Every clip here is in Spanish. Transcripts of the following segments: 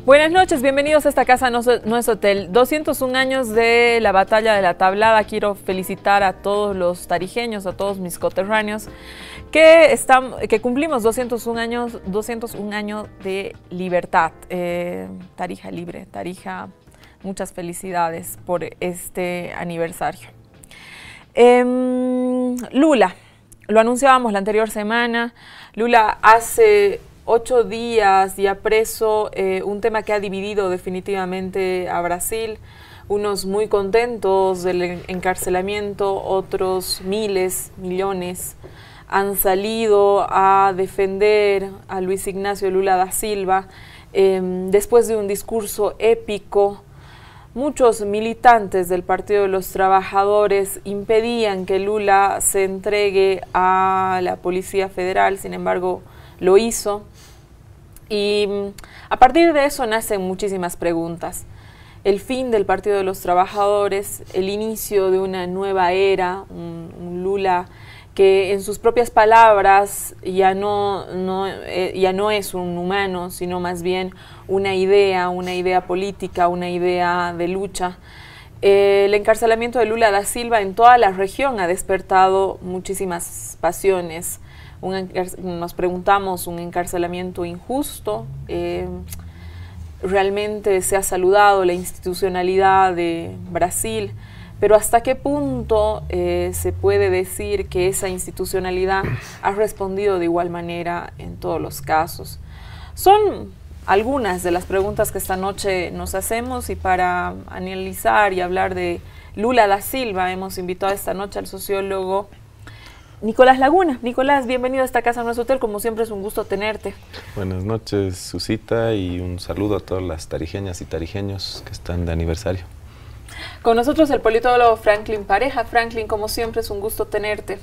Buenas noches, bienvenidos a esta casa no es hotel. 201 años de la batalla de la Tablada. Quiero felicitar a todos los tarijeños, a todos mis coterráneos, que cumplimos 201 años de libertad. Tarija libre, Tarija, muchas felicidades por este aniversario. Lula, lo anunciábamos la anterior semana. Lula hace 8 días ya preso, un tema que ha dividido definitivamente a Brasil, unos muy contentos del encarcelamiento, otros miles, millones han salido a defender a Luis Ignacio Lula da Silva después de un discurso épico. Muchos militantes del Partido de los Trabajadores impedían que Lula se entregue a la Policía Federal, sin embargo lo hizo. Y a partir de eso nacen muchísimas preguntas. El fin del Partido de los Trabajadores, el inicio de una nueva era, un Lula que en sus propias palabras ya no es un humano, sino más bien una idea política, una idea de lucha. El encarcelamiento de Lula da Silva en toda la región ha despertado muchísimas pasiones. Nos preguntamos, ¿un encarcelamiento injusto? Realmente se ha saludado la institucionalidad de Brasil, pero ¿hasta qué punto se puede decir que esa institucionalidad ha respondido de igual manera en todos los casos? Son algunas de las preguntas que esta noche nos hacemos, y para analizar y hablar de Lula da Silva hemos invitado esta noche al sociólogo Nicolás Laguna. Nicolás, bienvenido a esta casa, a nuestro hotel. Como siempre es un gusto tenerte. Buenas noches, Susita, y un saludo a todas las tarijeñas y tarijeños que están de aniversario. Con nosotros el politólogo Franklin Pareja. Franklin, como siempre es un gusto tenerte.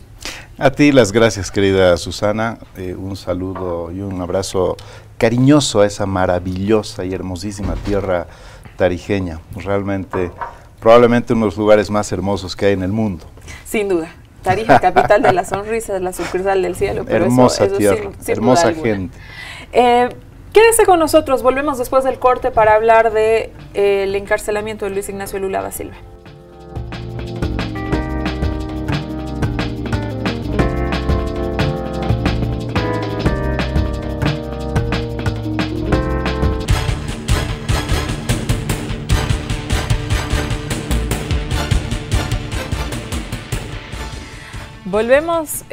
A ti las gracias, querida Susana. Un saludo y un abrazo cariñoso a esa maravillosa y hermosísima tierra tarijeña. Realmente, probablemente uno de los lugares más hermosos que hay en el mundo. Sin duda. Tarija, capital de las sonrisas, la sucursal del cielo. Pero hermosa eso tierra, sin hermosa duda gente. Quédese con nosotros, volvemos después del corte para hablar de el encarcelamiento de Luis Ignacio Lula da Silva. Volvemos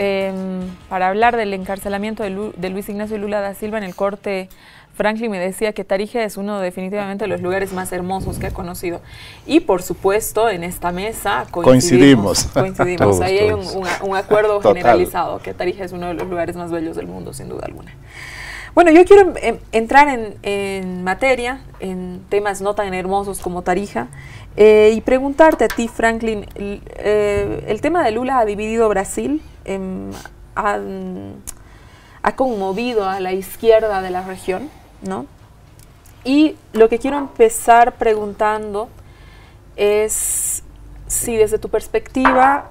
para hablar del encarcelamiento de Luis Ignacio Lula da Silva. En el corte, Franklin me decía que Tarija es uno definitivamente de los lugares más hermosos que ha conocido. Y por supuesto, en esta mesa coincidimos. Todos, ahí hay un acuerdo generalizado, que Tarija es uno de los lugares más bellos del mundo, sin duda alguna. Bueno, yo quiero entrar en materia, en temas no tan hermosos como Tarija, y preguntarte a ti, Franklin, el tema de Lula ha dividido Brasil, ha conmovido a la izquierda de la región, ¿no? Y lo que quiero empezar preguntando es si desde tu perspectiva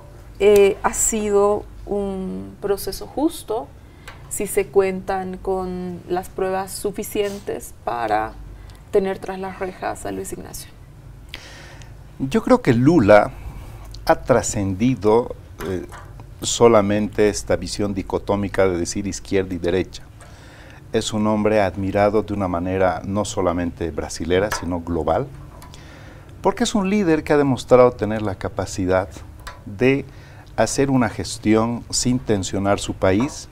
ha sido un proceso justo, si se cuentan con las pruebas suficientes para tener tras las rejas a Luis Ignacio. Yo creo que Lula ha trascendido solamente esta visión dicotómica de decir izquierda y derecha. Es un hombre admirado de una manera no solamente brasilera, sino global, porque es un líder que ha demostrado tener la capacidad de hacer una gestión sin tensionar su país.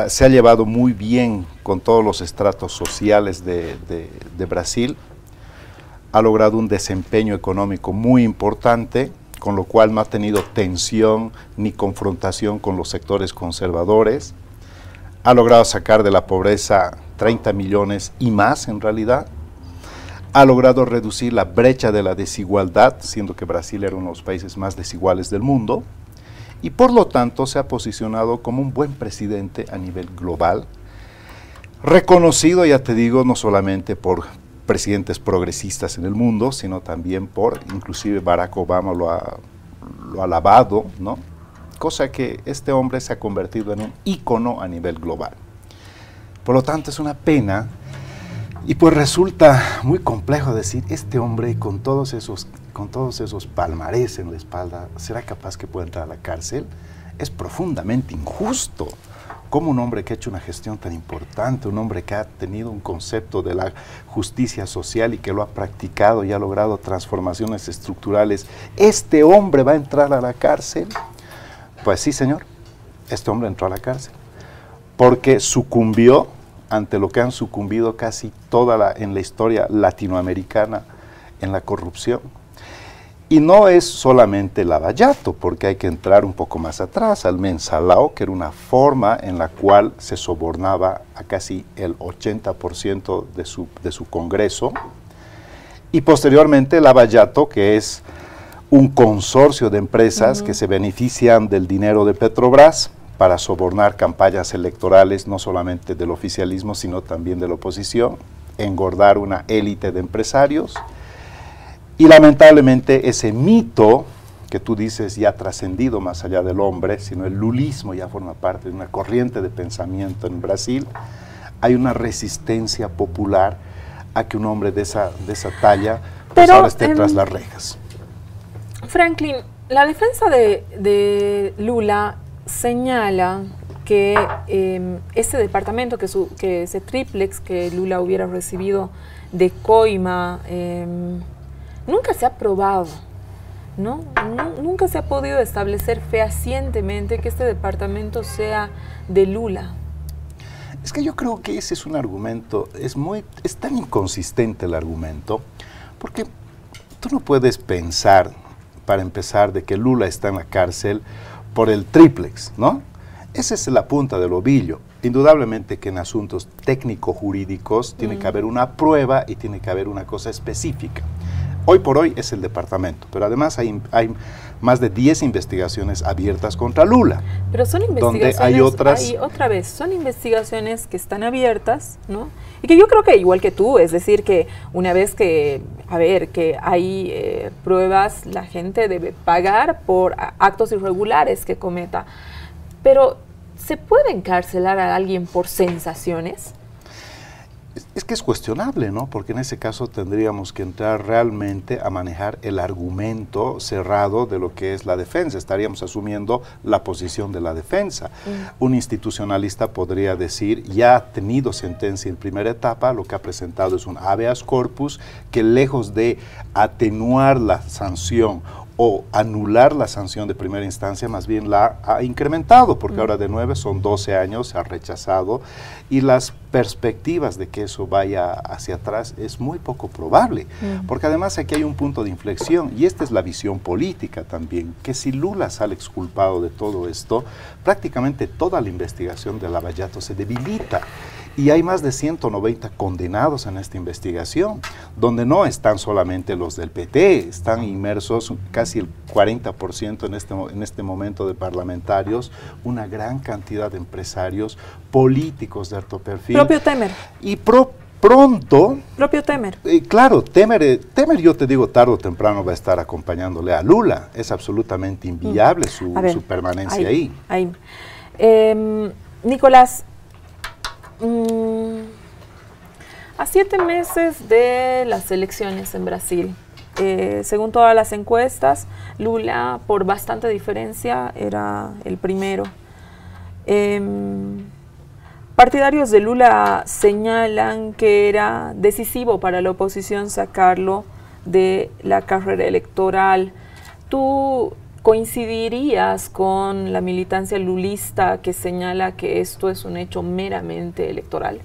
Se ha llevado muy bien con todos los estratos sociales de Brasil, ha logrado un desempeño económico muy importante, con lo cual no ha tenido tensión ni confrontación con los sectores conservadores, ha logrado sacar de la pobreza 30 millones y más en realidad, ha logrado reducir la brecha de la desigualdad, siendo que Brasil era uno de los países más desiguales del mundo, y por lo tanto se ha posicionado como un buen presidente a nivel global, reconocido, ya te digo, no solamente por presidentes progresistas en el mundo, sino también por, inclusive Barack Obama lo ha alabado, ¿no? Cosa que este hombre se ha convertido en un ícono a nivel global. Por lo tanto, es una pena Y pues resulta muy complejo decir, este hombre con todos esos palmarés en la espalda, ¿será capaz que pueda entrar a la cárcel? Es profundamente injusto. Como un hombre que ha hecho una gestión tan importante, un hombre que ha tenido un concepto de la justicia social y que lo ha practicado y ha logrado transformaciones estructurales, ¿este hombre va a entrar a la cárcel? Pues sí, señor, este hombre entró a la cárcel, porque sucumbió ante lo que han sucumbido casi en la historia latinoamericana en la corrupción. Y no es solamente Lavallato, porque hay que entrar un poco más atrás, al mensalao, que era una forma en la cual se sobornaba a casi el 80% de su Congreso, y posteriormente Lavallato, que es un consorcio de empresas que se benefician del dinero de Petrobras para sobornar campañas electorales, no solamente del oficialismo, sino también de la oposición, engordar una élite de empresarios. Y lamentablemente ese mito que tú dices ya ha trascendido más allá del hombre, sino el lulismo ya forma parte de una corriente de pensamiento en Brasil. Hay una resistencia popular a que un hombre de esa talla pues ahora esté tras las rejas. Franklin, la defensa de Lula señala que ese departamento, que ese triplex que Lula hubiera recibido de coima, nunca se ha probado, ¿no? Nunca se ha podido establecer fehacientemente que este departamento sea de Lula. Es que yo creo que ese es un argumento, es tan inconsistente el argumento, porque tú no puedes pensar, para empezar, de que Lula está en la cárcel por el triplex, ¿no? Esa es la punta del ovillo. Indudablemente que en asuntos técnico-jurídicos tiene que haber una prueba y tiene que haber una cosa específica. Hoy por hoy es el departamento, pero además hay más de 10 investigaciones abiertas contra Lula. Pero son investigaciones, donde hay otras... otra vez, son investigaciones que están abiertas, ¿no? Y que yo creo que igual que tú, es decir, que una vez que, que hay pruebas, la gente debe pagar por actos irregulares que cometa. Pero, ¿se puede encarcelar a alguien por sensaciones? Es que es cuestionable, ¿no? Porque en ese caso tendríamos que entrar realmente a manejar el argumento cerrado de lo que es la defensa. Estaríamos asumiendo la posición de la defensa. Un institucionalista podría decir, ya ha tenido sentencia en primera etapa, lo que ha presentado es un habeas corpus que lejos de atenuar la sanción o anular la sanción de primera instancia, más bien la ha incrementado, porque ahora de 9 son 12 años, se ha rechazado, y las perspectivas de que eso vaya hacia atrás es muy poco probable, porque además aquí hay un punto de inflexión, y esta es la visión política también, que si Lula sale exculpado de todo esto, prácticamente toda la investigación de Lavallato se debilita, y hay más de 190 condenados en esta investigación, donde no están solamente los del PT, están inmersos casi el 40% en este momento de parlamentarios, una gran cantidad de empresarios, políticos de alto perfil. Propio Temer. Y pronto... Propio Temer. Claro, Temer, yo te digo, tarde o temprano va a estar acompañándole a Lula. Es absolutamente inviable su permanencia ahí. Nicolás, a 7 meses de las elecciones en Brasil, según todas las encuestas, Lula por bastante diferencia era el primero. Partidarios de Lula señalan que era decisivo para la oposición sacarlo de la carrera electoral. ¿Tú coincidirías con la militancia lulista que señala que esto es un hecho meramente electoral?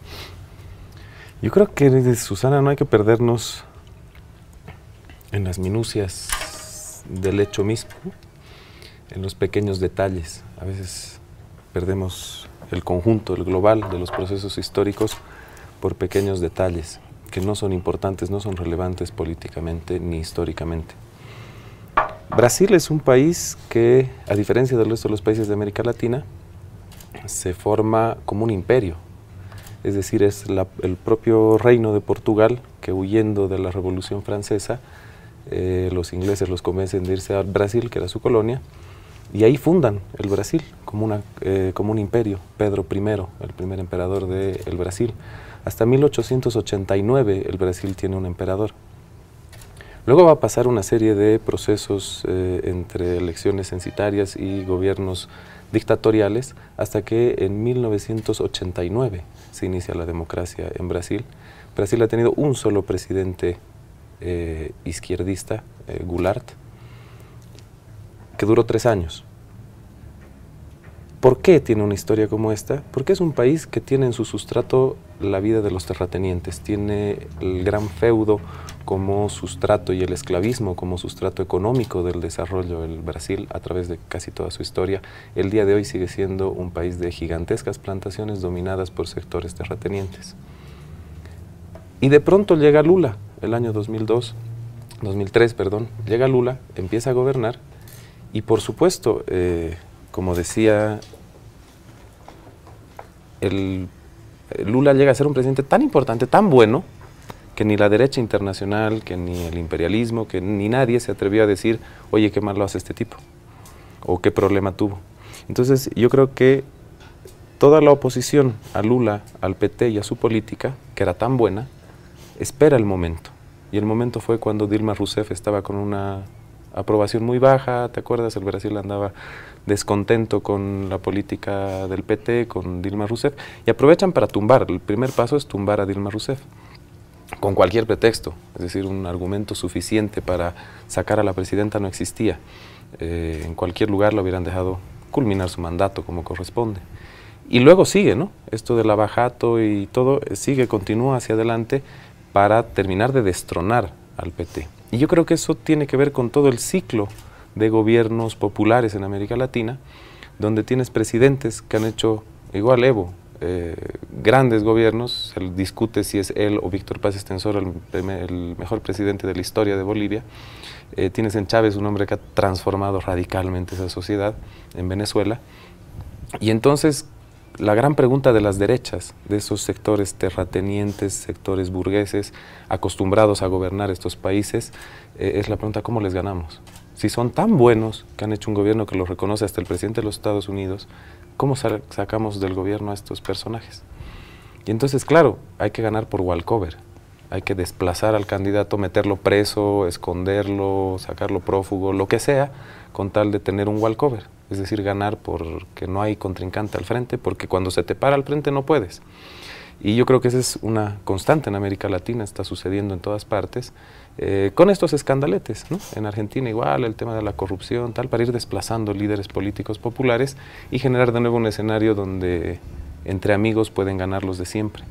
Yo creo que, Susana, no hay que perdernos en las minucias del hecho mismo, en los pequeños detalles. A veces perdemos el conjunto, el global de los procesos históricos por pequeños detalles que no son importantes, no son relevantes políticamente ni históricamente. Brasil es un país que, a diferencia del resto de los países de América Latina, se forma como un imperio. Es decir, es el propio reino de Portugal que, huyendo de la Revolución Francesa, los ingleses los convencen de irse a Brasil, que era su colonia, y ahí fundan el Brasil como un imperio. Pedro I, el primer emperador del Brasil, Hasta 1889 el Brasil tiene un emperador. Luego va a pasar una serie de procesos entre elecciones censitarias y gobiernos dictatoriales hasta que en 1989 se inicia la democracia en Brasil. Brasil ha tenido un solo presidente izquierdista, Goulart, que duró 3 años. ¿Por qué tiene una historia como esta? Porque es un país que tiene en su sustrato la vida de los terratenientes, tiene el gran feudo como sustrato y el esclavismo como sustrato económico del desarrollo del Brasil a través de casi toda su historia. El día de hoy sigue siendo un país de gigantescas plantaciones dominadas por sectores terratenientes. Y de pronto llega Lula, el año 2003, llega Lula, empieza a gobernar y por supuesto, como decía, Lula llega a ser un presidente tan importante, tan bueno, que ni la derecha internacional, que ni el imperialismo, que ni nadie se atrevió a decir, oye, qué mal lo hace este tipo, o qué problema tuvo. Entonces, yo creo que toda la oposición a Lula, al PT y a su política, que era tan buena, espera el momento. Y el momento fue cuando Dilma Rousseff estaba con una aprobación muy baja, ¿te acuerdas? El Brasil andaba descontento con la política del PT, con Dilma Rousseff, y aprovechan para tumbar. El primer paso es tumbar a Dilma Rousseff, con cualquier pretexto, es decir, un argumento suficiente para sacar a la presidenta no existía. En cualquier lugar lo hubieran dejado culminar su mandato como corresponde. Y luego sigue, ¿no? Esto del abajato y todo, continúa hacia adelante para terminar de destronar al PT. Y yo creo que eso tiene que ver con todo el ciclo de gobiernos populares en América Latina, donde tienes presidentes que han hecho, igual Evo, grandes gobiernos, se discute si es él o Víctor Paz Estenssoro el mejor presidente de la historia de Bolivia. Tienes en Chávez un hombre que ha transformado radicalmente esa sociedad, en Venezuela. Y entonces la gran pregunta de las derechas, de esos sectores terratenientes, sectores burgueses, acostumbrados a gobernar estos países, es la pregunta, ¿cómo les ganamos? Si son tan buenos que han hecho un gobierno que los reconoce hasta el presidente de los Estados Unidos, ¿cómo sacamos del gobierno a estos personajes? Y entonces, claro, hay que ganar por walkover. Hay que desplazar al candidato, meterlo preso, esconderlo, sacarlo prófugo, lo que sea, con tal de tener un walkover. Es decir, ganar porque no hay contrincante al frente, porque cuando se te para al frente no puedes. Y yo creo que esa es una constante en América Latina, está sucediendo en todas partes, con estos escandaletes, ¿no? En Argentina igual, el tema de la corrupción, tal, para ir desplazando líderes políticos populares y generar de nuevo un escenario donde entre amigos pueden ganar los de siempre.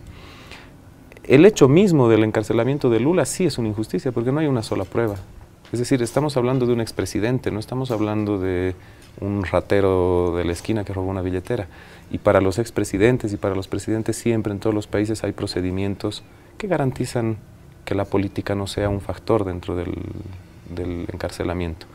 El hecho mismo del encarcelamiento de Lula sí es una injusticia, porque no hay una sola prueba. Es decir, estamos hablando de un expresidente, no estamos hablando de un ratero de la esquina que robó una billetera. Y para los expresidentes y para los presidentes siempre en todos los países hay procedimientos que garantizan que la política no sea un factor dentro del encarcelamiento.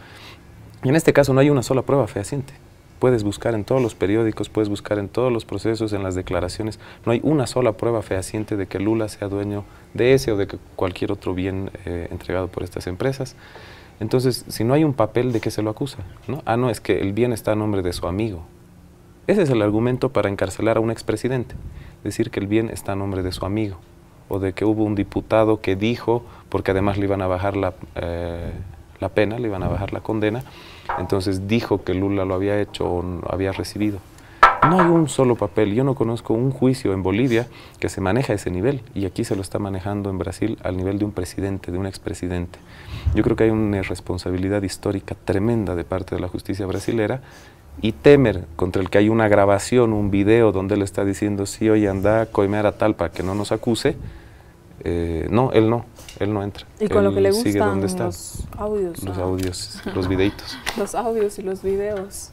Y en este caso no hay una sola prueba fehaciente. Puedes buscar en todos los periódicos, puedes buscar en todos los procesos, en las declaraciones. No hay una sola prueba fehaciente de que Lula sea dueño de ese o de que cualquier otro bien entregado por estas empresas. Entonces, si no hay un papel, ¿de qué se lo acusa? ¿No? Ah, no, es que el bien está a nombre de su amigo. Ese es el argumento para encarcelar a un expresidente. Decir que el bien está a nombre de su amigo. O de que hubo un diputado que dijo, porque además le iban a bajar la pena, le iban a bajar la condena, entonces dijo que Lula lo había hecho o no había recibido. No hay un solo papel. Yo no conozco un juicio en Bolivia que se maneja a ese nivel, y aquí se lo está manejando en Brasil al nivel de un presidente, de un expresidente. Yo creo que hay una responsabilidad histórica tremenda de parte de la justicia brasilera, y Temer, contra el que hay una grabación, un video donde él está diciendo, sí, oye, anda a coimear a tal para que no nos acuse, no, él no entra. Y con él lo que le sigue gustan donde está. los audios. Los audios, los videitos. Los audios y los videos.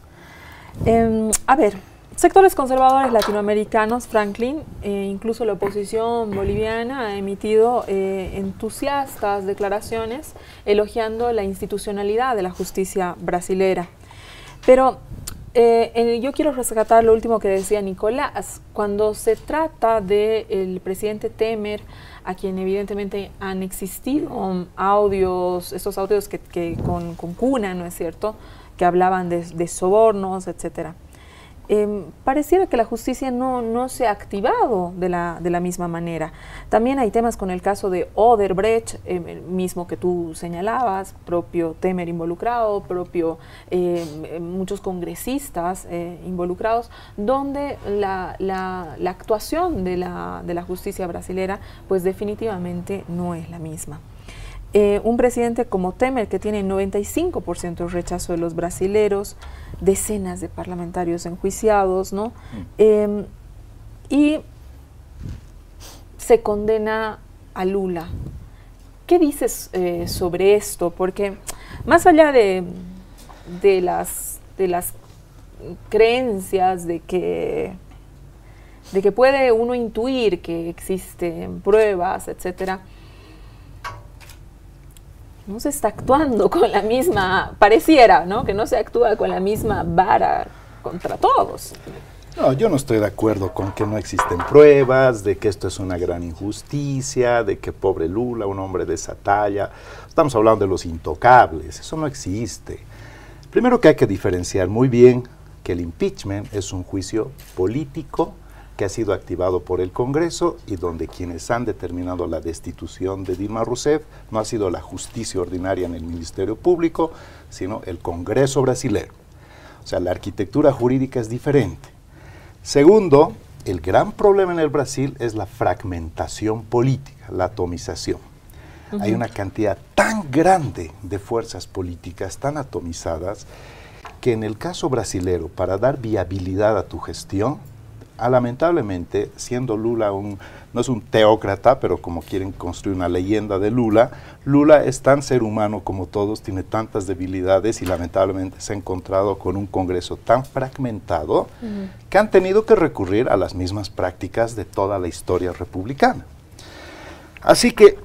A ver, sectores conservadores latinoamericanos, Franklin, incluso la oposición boliviana ha emitido entusiastas declaraciones elogiando la institucionalidad de la justicia brasilera. Pero yo quiero rescatar lo último que decía Nicolás. Cuando se trata del presidente Temer, a quien evidentemente han existido audios, estos audios que con cuna, ¿no es cierto?, que hablaban de sobornos, etcétera. pareciera que la justicia no se ha activado de la misma manera. También hay temas con el caso de Odebrecht, mismo que tú señalabas, propio Temer involucrado, muchos congresistas involucrados, donde la actuación de la justicia brasilera pues definitivamente no es la misma. Un presidente como Temer, que tiene 95% de rechazo de los brasileros, decenas de parlamentarios enjuiciados, ¿no? Y se condena a Lula. ¿Qué dices sobre esto? Porque más allá de las creencias de que puede uno intuir que existen pruebas, etcétera, no se está actuando con la misma, pareciera, ¿no?, que no se actúa con la misma vara contra todos. No, yo no estoy de acuerdo con que no existen pruebas, de que esto es una gran injusticia, de que pobre Lula, un hombre de esa talla. Estamos hablando de los intocables, eso no existe. Primero que hay que diferenciar muy bien que el impeachment es un juicio político que ha sido activado por el Congreso y donde quienes han determinado la destitución de Dilma Rousseff no ha sido la justicia ordinaria en el Ministerio Público, sino el Congreso brasilero. O sea, la arquitectura jurídica es diferente. Segundo, el gran problema en el Brasil es la fragmentación política, la atomización. Hay una cantidad tan grande de fuerzas políticas, tan atomizadas, que en el caso brasilero, para dar viabilidad a tu gestión, lamentablemente, siendo Lula no es un teócrata, pero como quieren construir una leyenda de Lula, Lula es tan ser humano como todos, tiene tantas debilidades y lamentablemente se ha encontrado con un Congreso tan fragmentado que han tenido que recurrir a las mismas prácticas de toda la historia republicana. Así que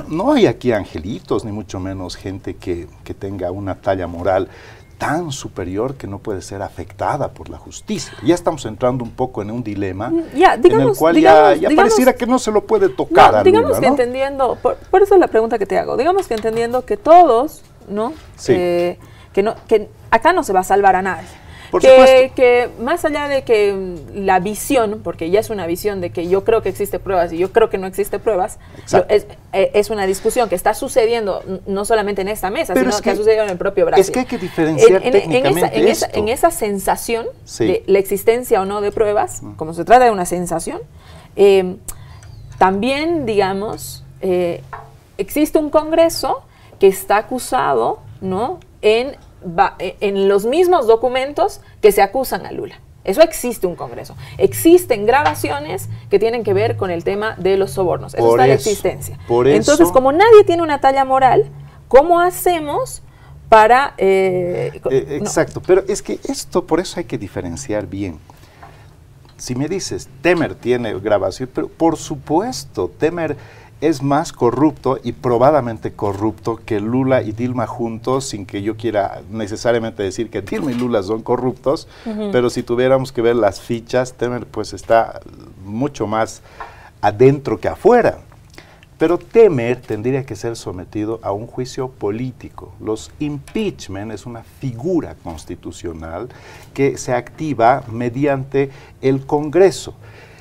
no hay aquí angelitos, ni mucho menos gente que tenga una talla moral tan superior que no puede ser afectada por la justicia. Ya estamos entrando un poco en un dilema en el cual ya pareciera que no se lo puede tocar a digamos Lula, que ¿no? Entendiendo, por eso es la pregunta que te hago, digamos que entendiendo que todos, ¿no? Sí. Que acá no se va a salvar a nadie. Por supuesto. Que más allá de que la visión, porque ya es una visión de que yo creo que existe pruebas y yo creo que no existe pruebas, es una discussión que está sucediendo no solamente en esta mesa, sino que ha sucedido en el propio Brasil. Es que hay que diferenciar técnicamente esto. En esa sensación de la existencia o no de pruebas, como se trata de una sensación, también, digamos, existe un Congreso que está acusado, ¿no?, en los mismos documentos que se acusan a Lula. Eso existe un Congreso. Existen grabaciones que tienen que ver con el tema de los sobornos. Eso está en existencia. Entonces, como nadie tiene una talla moral, ¿cómo hacemos para...? Exacto, pero es que esto, por eso hay que diferenciar bien. Si me dices, Temer tiene grabación, pero por supuesto, Temer es más corrupto y probadamente corrupto que Lula y Dilma juntos, sin que yo quiera necesariamente decir que Dilma y Lula son corruptos, pero si tuviéramos que ver las fichas, Temer pues está mucho más adentro que afuera. Pero Temer tendría que ser sometido a un juicio político. Los impeachment es una figura constitucional que se activa mediante el Congreso.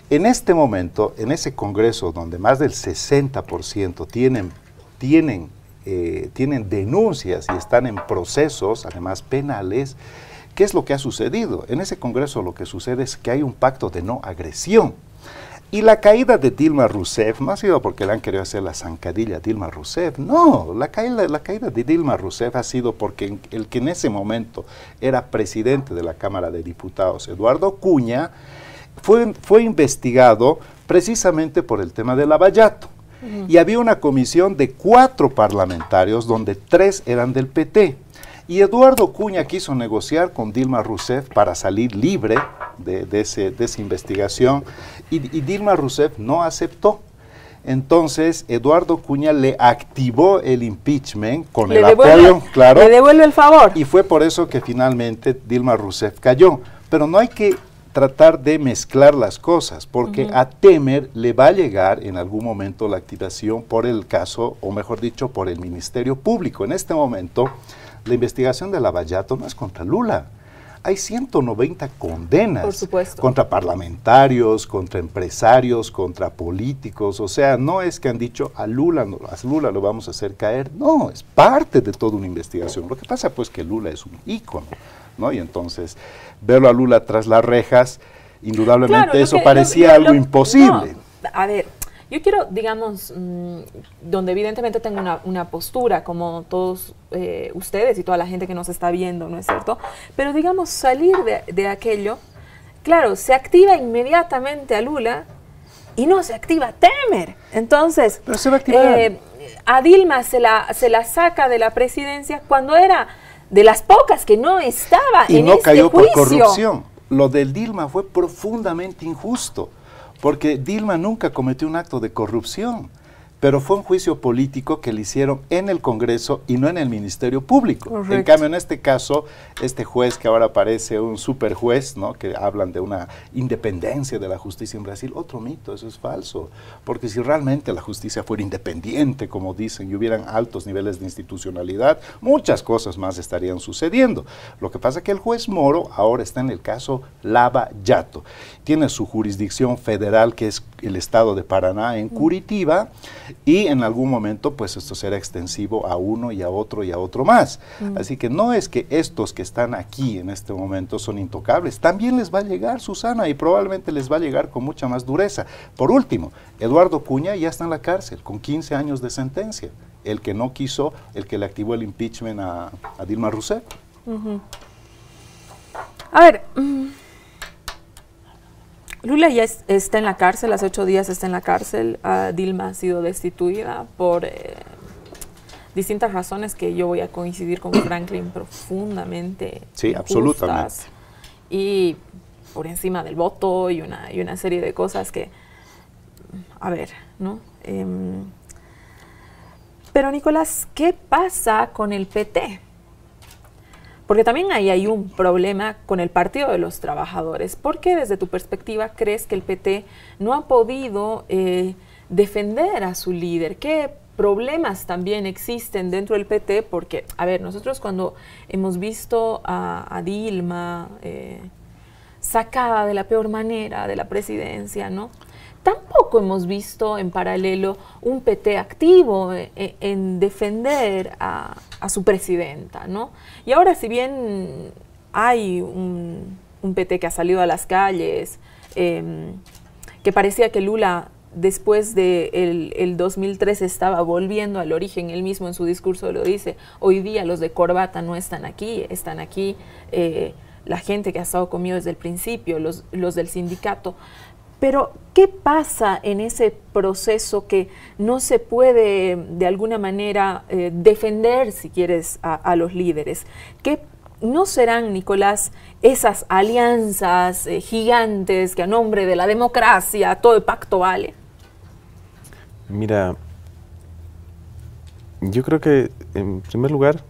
En este momento, en ese Congreso donde más del 60% tienen denuncias y están en procesos, además penales, ¿qué es lo que ha sucedido? En ese Congreso lo que sucede es que hay un pacto de no agresión. Y la caída de Dilma Rousseff no ha sido porque le han querido hacer la zancadilla a Dilma Rousseff, no, la caída de Dilma Rousseff ha sido porque el que en ese momento era presidente de la Cámara de Diputados, Eduardo Cunha, fue investigado precisamente por el tema del Lavallato. Y había una comisión de 4 parlamentarios donde 3 eran del PT. Y Eduardo Cunha quiso negociar con Dilma Rousseff para salir libre de esa investigación y Dilma Rousseff no aceptó. Entonces Eduardo Cunha le activó el impeachment con el apoyo, claro. Le devuelve el favor. Y fue por eso que finalmente Dilma Rousseff cayó. Pero no hay que tratar de mezclar las cosas, porque a Temer le va a llegar en algún momento la activación por el caso, o mejor dicho, por el Ministerio Público. En este momento, la investigación de Lavallato no es contra Lula. hay 190 condenas. Por supuesto. Contra parlamentarios, contra empresarios, contra políticos. O sea, no es que han dicho a Lula lo vamos a hacer caer. No, es parte de toda una investigación. Lo que pasa pues que Lula es un ícono, ¿no? Y entonces verlo a Lula tras las rejas, indudablemente claro, eso parecía algo imposible. No, a ver, yo quiero, digamos, donde evidentemente tengo una postura, como todos ustedes y toda la gente que nos está viendo, ¿no es cierto? Pero digamos, salir de aquello, claro, se activa inmediatamente a Lula y no se activa a Temer. Entonces, pero se va a activar. A Dilma se la saca de la presidencia cuando era de las pocas que no estaba y en no este cayó juicio. por corrupción. Lo del Dilma fue profundamente injusto, porque Dilma nunca cometió un acto de corrupción, pero fue un juicio político que le hicieron en el Congreso y no en el Ministerio Público. Correcto. En cambio, en este caso, este juez que ahora parece un super juez, ¿no?, que hablan de una independencia de la justicia en Brasil, otro mito, eso es falso, porque si realmente la justicia fuera independiente, como dicen, y hubieran altos niveles de institucionalidad, muchas cosas más estarían sucediendo. Lo que pasa es que el juez Moro ahora está en el caso Lava Jato. Tiene su jurisdicción federal, que es el estado de Paraná, en Curitiba, y en algún momento pues esto será extensivo a uno y a otro más. Así que no es que estos que están aquí en este momento son intocables, también les va a llegar, Susana, y probablemente les va a llegar con mucha más dureza. Por último, Eduardo Cunha ya está en la cárcel con 15 años de sentencia, el que no quiso, el que le activó el impeachment a Dilma Rousseff. A ver, Lula ya está en la cárcel, hace 8 días está en la cárcel. Dilma ha sido destituida por distintas razones que yo voy a coincidir con Franklin profundamente Sí, absolutamente. Y por encima del voto y una serie de cosas que, a ver, ¿no? Pero Nicolás, ¿qué pasa con el PT? Porque también ahí hay un problema con el Partido de los Trabajadores. ¿Por qué desde tu perspectiva crees que el PT no ha podido defender a su líder? ¿Qué problemas también existen dentro del PT? Porque, a ver, nosotros cuando hemos visto a Dilma sacada de la peor manera de la presidencia, ¿no?, tampoco hemos visto en paralelo un PT activo en defender a su presidenta, ¿no? Y ahora, si bien hay un PT que ha salido a las calles, que parecía que Lula después del 2003 estaba volviendo al origen, él mismo en su discurso lo dice, hoy día los de corbata no están aquí la gente que ha estado conmigo desde el principio, los del sindicato. Pero, ¿qué pasa en ese proceso que no se puede, de alguna manera, defender, si quieres, a los líderes? ¿Qué no serán, Nicolás, esas alianzas gigantes que a nombre de la democracia todo el pacto vale? Mira, yo creo que, en primer lugar,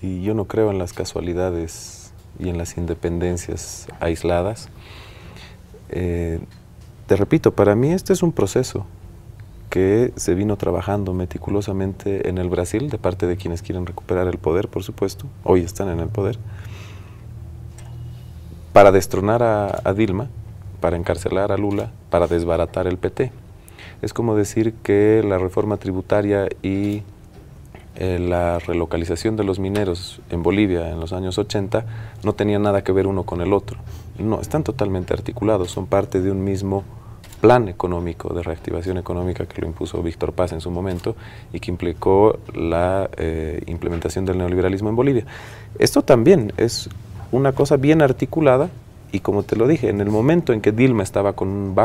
y yo no creo en las casualidades y en las independencias aisladas, te repito, para mí este es un proceso que se vino trabajando meticulosamente en el Brasil, de parte de quienes quieren recuperar el poder, por supuesto, hoy están en el poder, para destronar a Dilma, para encarcelar a Lula, para desbaratar el PT. Es como decir que la reforma tributaria y la relocalización de los mineros en Bolivia en los años 80 no tenían nada que ver uno con el otro. No, están totalmente articulados, son parte de un mismo plan económico, de reactivación económica que lo impuso Víctor Paz en su momento y que implicó la implementación del neoliberalismo en Bolivia. Esto también es una cosa bien articulada y, como te lo dije, en el momento en que Dilma estaba con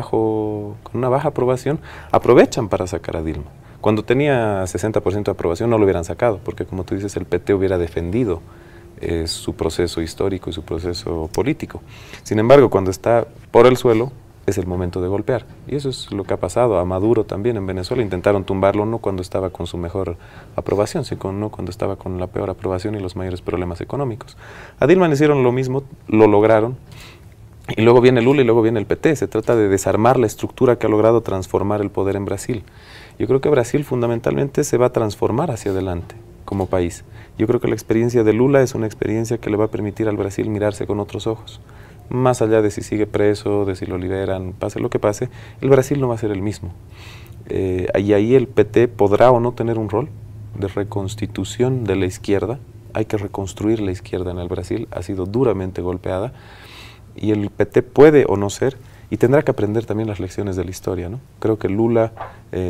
una baja aprobación, aprovechan para sacar a Dilma. Cuando tenía 60% de aprobación no lo hubieran sacado, porque, como tú dices, el PT hubiera defendido su proceso histórico y su proceso político. Sin embargo, cuando está por el suelo, es el momento de golpear. Y eso es lo que ha pasado a Maduro también en Venezuela. Intentaron tumbarlo no cuando estaba con su mejor aprobación, sino cuando estaba con la peor aprobación y los mayores problemas económicos. A Dilma le hicieron lo mismo, lo lograron. Y luego viene Lula y luego viene el PT. Se trata de desarmar la estructura que ha logrado transformar el poder en Brasil. Yo creo que Brasil fundamentalmente se va a transformar hacia adelante. como país. Yo creo que la experiencia de Lula es una experiencia que le va a permitir al Brasil mirarse con otros ojos. Más allá de si sigue preso, de si lo liberan, pase lo que pase, el Brasil no va a ser el mismo. Y ahí el PT podrá o no tener un rol de reconstitución de la izquierda. Hay que reconstruir la izquierda en el Brasil, ha sido duramente golpeada, y el PT puede o no ser, y tendrá que aprender también las lecciones de la historia, ¿no? Creo que Lula,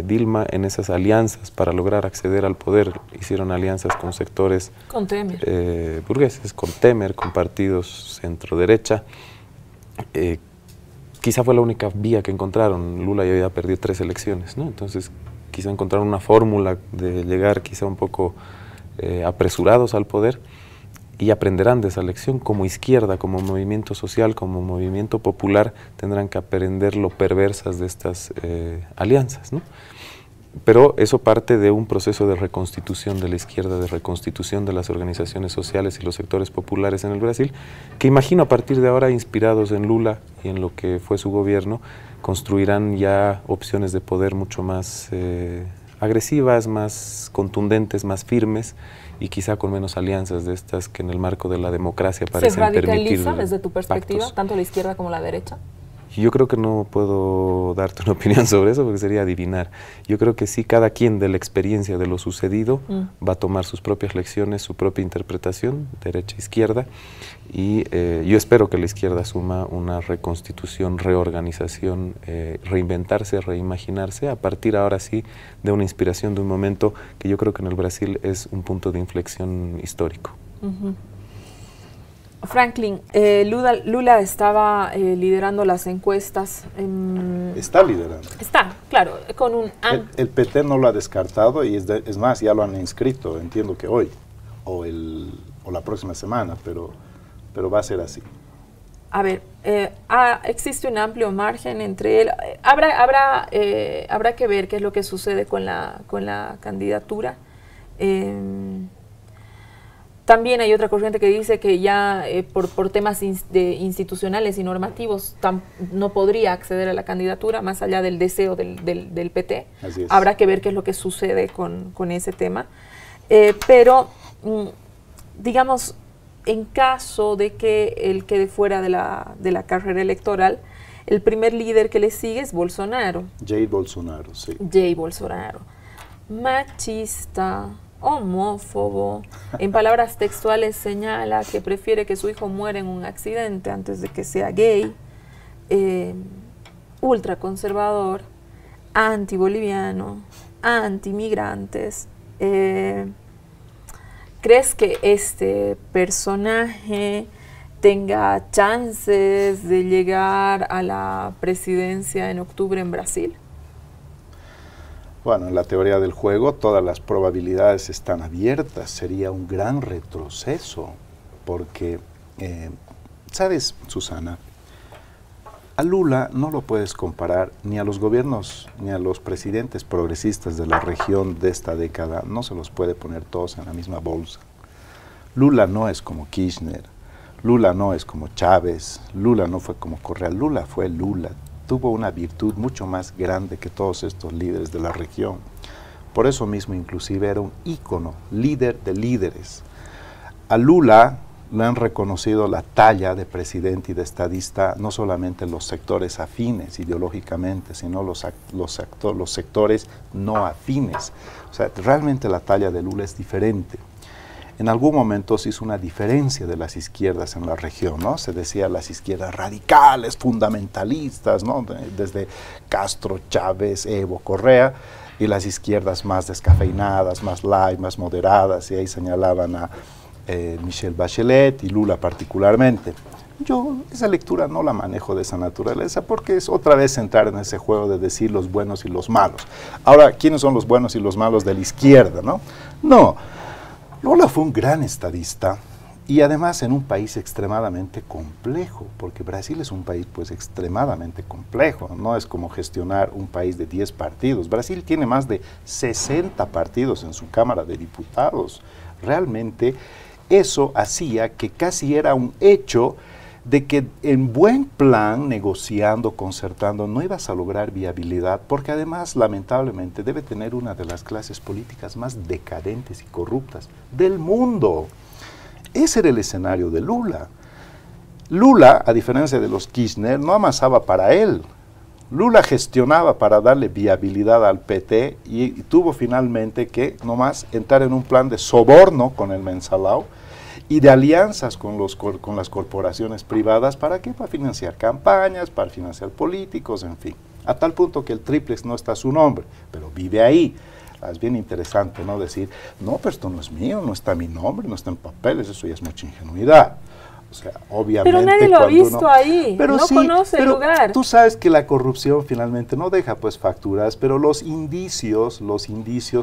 Dilma, en esas alianzas para lograr acceder al poder, hicieron alianzas con sectores con Temer. Burgueses, con Temer, con partidos centro-derecha. Quizá fue la única vía que encontraron. Lula ya había perdido 3 elecciones, ¿no? Entonces quizá encontraron una fórmula de llegar quizá un poco apresurados al poder, y aprenderán de esa lección. Como izquierda, como movimiento social, como movimiento popular, tendrán que aprender lo perversas de estas alianzas, ¿no? Pero eso parte de un proceso de reconstitución de la izquierda, de reconstitución de las organizaciones sociales y los sectores populares en el Brasil, que imagino a partir de ahora, inspirados en Lula y en lo que fue su gobierno, construirán ya opciones de poder mucho más agresivas, más contundentes, más firmes, y quizá con menos alianzas de estas que en el marco de la democracia parecen permitir. ¿Se radicaliza desde tu perspectiva, pactos. tanto la izquierda como la derecha? Yo creo que no puedo darte una opinión sobre eso porque sería adivinar. Yo creo que sí, cada quien de la experiencia de lo sucedido va a tomar sus propias lecciones, su propia interpretación, derecha, izquierda, y yo espero que la izquierda asuma una reconstitución, reorganización, reinventarse, reimaginarse, a partir ahora sí de una inspiración, de un momento que yo creo que en el Brasil es un punto de inflexión histórico. Franklin, Lula estaba liderando las encuestas. Está liderando. Está, claro, con un... El PT no lo ha descartado y es más, ya lo han inscrito, entiendo que hoy o la próxima semana, pero va a ser así. A ver, existe un amplio margen entre él. Habrá que ver qué es lo que sucede con la candidatura. También hay otra corriente que dice que ya por temas institucionales y normativos no podría acceder a la candidatura, más allá del deseo del PT. Así es. Habrá que ver qué es lo que sucede con ese tema. Pero, digamos, en caso de que él quede fuera de la carrera electoral, el primer líder que le sigue es Bolsonaro. Jair Bolsonaro, sí. Jair Bolsonaro. Machista, homófobo, en palabras textuales señala que prefiere que su hijo muera en un accidente antes de que sea gay, ultraconservador, antiboliviano, antimigrantes. ¿Crees que este personaje tenga chances de llegar a la presidencia en octubre en Brasil? Bueno, en la teoría del juego todas las probabilidades están abiertas, sería un gran retroceso, porque, ¿sabes, Susana? A Lula no lo puedes comparar ni a los gobiernos, ni a los presidentes progresistas de la región de esta década, no se los puede poner todos en la misma bolsa. Lula no es como Kirchner, Lula no es como Chávez, Lula no fue como Correa, Lula fue Lula. Tuvo una virtud mucho más grande que todos estos líderes de la región. Por eso mismo inclusive era un ícono, líder de líderes. A Lula le han reconocido la talla de presidente y de estadista, no solamente los sectores afines ideológicamente, sino los sectores no afines. O sea, realmente la talla de Lula es diferente. En algún momento se hizo una diferencia de las izquierdas en la región, ¿no? Se decía las izquierdas radicales, fundamentalistas, ¿no? Desde Castro, Chávez, Evo, Correa, y las izquierdas más descafeinadas, más light, más moderadas, y ahí señalaban a Michelle Bachelet y Lula particularmente. Yo esa lectura no la manejo de esa naturaleza porque es otra vez entrar en ese juego de decir los buenos y los malos. Ahora, ¿quiénes son los buenos y los malos de la izquierda, no? No. Lula fue un gran estadista y además en un país extremadamente complejo, porque Brasil es un país pues extremadamente complejo, no es como gestionar un país de 10 partidos. Brasil tiene más de 60 partidos en su Cámara de Diputados. Realmente eso hacía que casi era un hecho de que en buen plan, negociando, concertando, no ibas a lograr viabilidad, porque además, lamentablemente, debe tener una de las clases políticas más decadentes y corruptas del mundo. Ese era el escenario de Lula. Lula, a diferencia de los Kirchner, no amasaba para él. Lula gestionaba para darle viabilidad al PT y tuvo finalmente que nomás entrar en un plan de soborno con el Mensalao y de alianzas con las corporaciones privadas. ¿Para qué? Para financiar campañas, para financiar políticos, en fin. A tal punto que el triplex no está a su nombre, pero vive ahí. Es bien interesante, ¿no? Decir, no, pero esto no es mío, no está mi nombre, no está en papeles, eso ya es mucha ingenuidad. O sea, obviamente... Pero nadie lo ha visto ahí, pero no conoce el lugar. Tú sabes que la corrupción finalmente no deja pues facturas, pero los indicios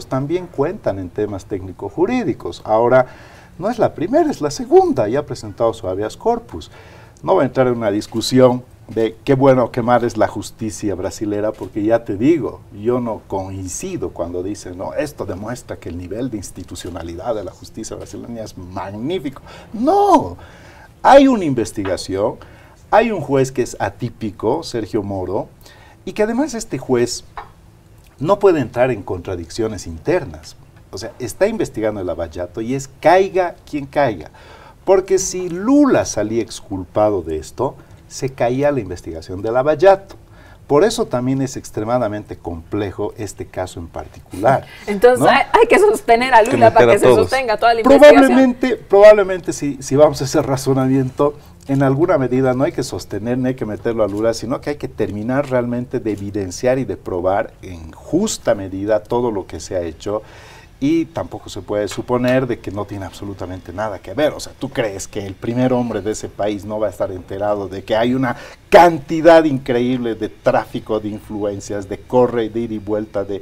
también cuentan en temas técnico-jurídicos. Ahora, no es la primera, es la segunda, ya ha presentado su habeas corpus. No voy a entrar en una discusión de qué bueno o qué mal es la justicia brasilera, porque ya te digo, yo no coincido cuando dicen, no, esto demuestra que el nivel de institucionalidad de la justicia brasileña es magnífico. No, hay una investigación, hay un juez que es atípico, Sergio Moro, y que además este juez no puede entrar en contradicciones internas. O sea, está investigando el Lava Jato y es caiga quien caiga. Porque si Lula salía exculpado de esto, se caía la investigación del Lava Jato. Por eso también es extremadamente complejo este caso en particular. Entonces, ¿no? hay que sostener a Lula para que se sostenga toda la investigación. Probablemente si vamos a ese razonamiento, en alguna medida no hay que sostener ni hay que meterlo a Lula, sino que hay que terminar realmente de evidenciar y de probar en justa medida todo lo que se ha hecho. Y tampoco se puede suponer de que no tiene absolutamente nada que ver. O sea, ¿tú crees que el primer hombre de ese país no va a estar enterado de que hay una cantidad increíble de tráfico de influencias, de corre, de ida y vuelta, de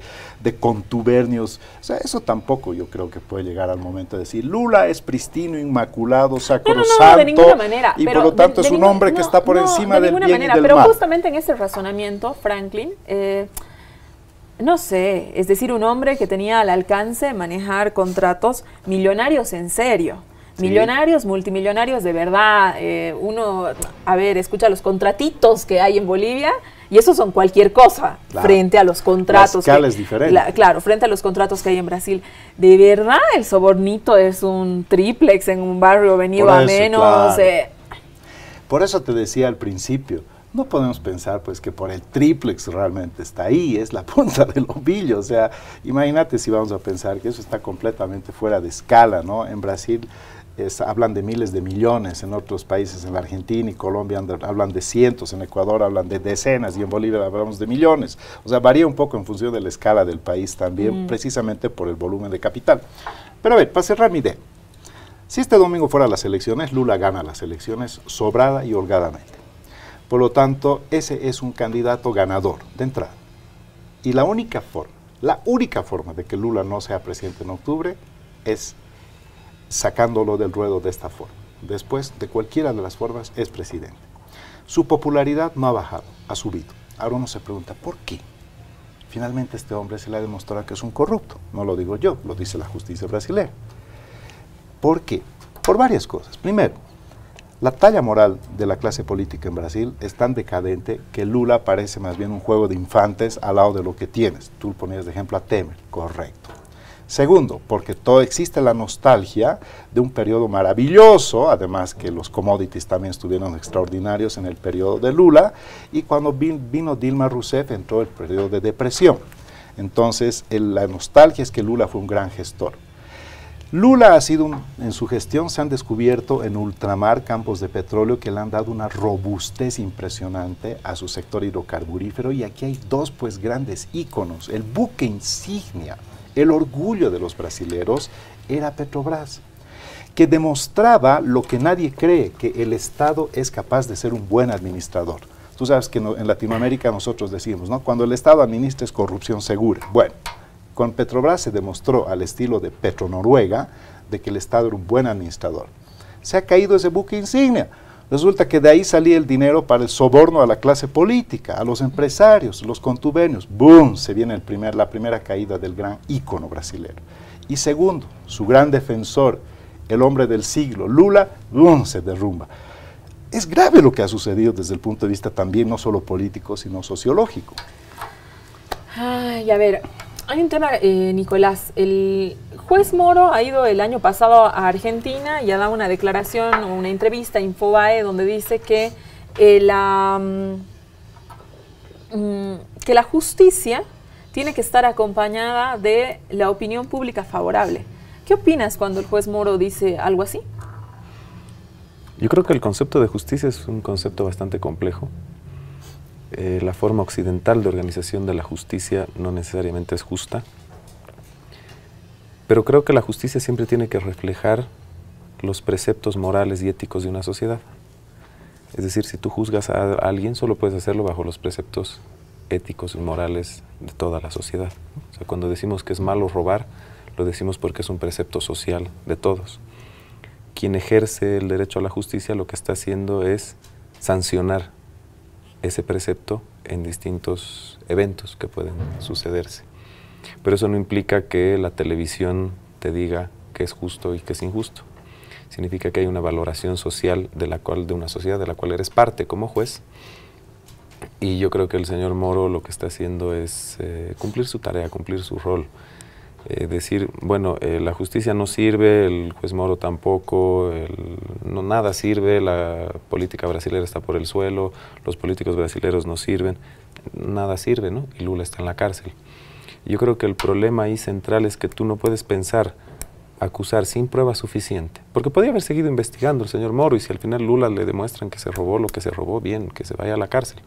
contubernios? O sea, eso tampoco yo creo que puede llegar al momento de decir, Lula es pristino, inmaculado, sacrosanto, no, de ninguna manera, y por lo tanto es un hombre que está por encima del bien y del mal. Pero justamente en ese razonamiento, Franklin, no sé, es decir, un hombre que tenía al alcance manejar contratos millonarios en serio, sí. Millonarios, multimillonarios de verdad. Uno, escucha los contratitos que hay en Bolivia y esos son cualquier cosa, claro, frente a los contratos. La escala es diferente. Claro, frente a los contratos que hay en Brasil. De verdad, el sobornito es un triplex en un barrio venido a menos. Claro. Por eso te decía al principio, no podemos pensar pues que por el triplex realmente está ahí, es la punta del ovillo. O sea, imagínate si vamos a pensar que eso está completamente fuera de escala, ¿no? En Brasil hablan de miles de millones, en otros países, en la Argentina y Colombia hablan de cientos, en Ecuador hablan de decenas y en Bolivia hablamos de millones. O sea, varía un poco en función de la escala del país también, precisamente por el volumen de capital. Pero a ver, para cerrar mi idea, si este domingo fuera las elecciones, Lula gana las elecciones sobrada y holgadamente. Por lo tanto, ese es un candidato ganador de entrada. Y la única forma de que Lula no sea presidente en octubre es sacándolo del ruedo de esta forma. Después, de cualquiera de las formas, es presidente. Su popularidad no ha bajado, ha subido. Ahora uno se pregunta, ¿por qué? Finalmente este hombre se le ha demostrado que es un corrupto. No lo digo yo, lo dice la justicia brasileña. ¿Por qué? Por varias cosas. Primero, la talla moral de la clase política en Brasil es tan decadente que Lula parece más bien un juego de infantes al lado de lo que tienes. Tú ponías de ejemplo a Temer, correcto. Segundo, porque existe la nostalgia de un periodo maravilloso, además que los commodities también estuvieron extraordinarios en el periodo de Lula, y cuando vino Dilma Rousseff entró el periodo de depresión. Entonces, la nostalgia es que Lula fue un gran gestor. Lula ha sido, en su gestión se han descubierto en ultramar campos de petróleo que le han dado una robustez impresionante a su sector hidrocarburífero, y aquí hay dos pues grandes íconos. El buque insignia, el orgullo de los brasileros era Petrobras, que demostraba lo que nadie cree, que el Estado es capaz de ser un buen administrador. Tú sabes que en Latinoamérica nosotros decimos, ¿no? Cuando el Estado administra es corrupción segura. Bueno, con Petrobras se demostró al estilo de Petronoruega de que el Estado era un buen administrador. Se ha caído ese buque insignia. Resulta que de ahí salía el dinero para el soborno a la clase política, a los empresarios, los contubernios. ¡Boom! Se viene la primera caída del gran ícono brasilero. Y segundo, su gran defensor, el hombre del siglo, Lula, ¡boom! Se derrumba. es grave lo que ha sucedido desde el punto de vista también no solo político, sino sociológico. Ay, a ver, hay un tema, Nicolás. El juez Moro ha ido el año pasado a Argentina y ha dado una declaración o una entrevista a Infobae donde dice que la justicia tiene que estar acompañada de la opinión pública favorable. ¿Qué opinas cuando el juez Moro dice algo así? Yo creo que el concepto de justicia es un concepto bastante complejo. La forma occidental de organización de la justicia no necesariamente es justa, pero creo que la justicia siempre tiene que reflejar los preceptos morales y éticos de una sociedad. Es decir, si tú juzgas a alguien, solo puedes hacerlo bajo los preceptos éticos y morales de toda la sociedad. O sea, cuando decimos que es malo robar, lo decimos porque es un precepto social de todos. Quien ejerce el derecho a la justicia lo que está haciendo es sancionar ese precepto en distintos eventos que pueden sucederse. Pero eso no implica que la televisión te diga que es justo y que es injusto. Significa que hay una valoración social de una sociedad de la cual eres parte como juez. Y yo creo que el señor Moro lo que está haciendo es cumplir su tarea, cumplir su rol. Decir, bueno, la justicia no sirve, el juez Moro tampoco, nada sirve, la política brasilera está por el suelo, los políticos brasileños no sirven, nada sirve, ¿no? Y Lula está en la cárcel. Yo creo que el problema ahí central es que tú no puedes pensar acusar sin prueba suficiente, porque podría haber seguido investigando el señor Moro y si al final Lula le demuestran que se robó lo que se robó, bien, que se vaya a la cárcel.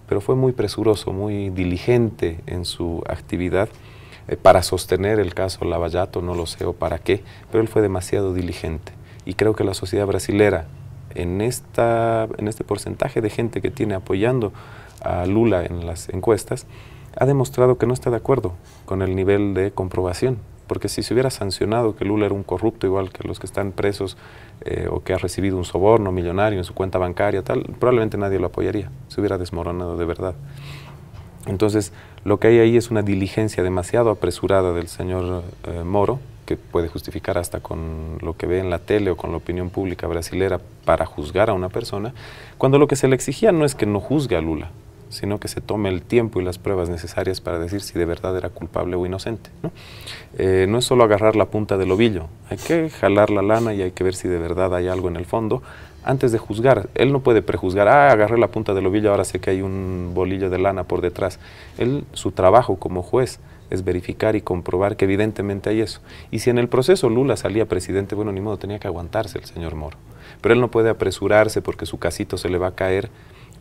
Pero fue muy presuroso, muy diligente en su actividad, para sostener el caso Lavallato, no lo sé o para qué, pero él fue demasiado diligente. Y creo que la sociedad brasilera, en este porcentaje de gente que tiene apoyando a Lula en las encuestas, ha demostrado que no está de acuerdo con el nivel de comprobación. Porque si se hubiera sancionado que Lula era un corrupto igual que los que están presos o que ha recibido un soborno millonario en su cuenta bancaria, tal, probablemente nadie lo apoyaría, se hubiera desmoronado de verdad. Entonces, lo que hay ahí es una diligencia demasiado apresurada del señor Moro, que puede justificar hasta con lo que ve en la tele o con la opinión pública brasilera para juzgar a una persona, cuando lo que se le exigía no es que no juzgue a Lula, sino que se tome el tiempo y las pruebas necesarias para decir si de verdad era culpable o inocente, ¿no? No es solo agarrar la punta del ovillo, hay que jalar la lana y hay que ver si de verdad hay algo en el fondo antes de juzgar. Él no puede prejuzgar, agarré la punta del ovillo, ahora sé que hay un bolillo de lana por detrás. Su trabajo como juez es verificar y comprobar que evidentemente hay eso. Y si en el proceso Lula salía presidente, bueno, ni modo, tenía que aguantarse el señor Moro. Pero él no puede apresurarse porque su casito se le va a caer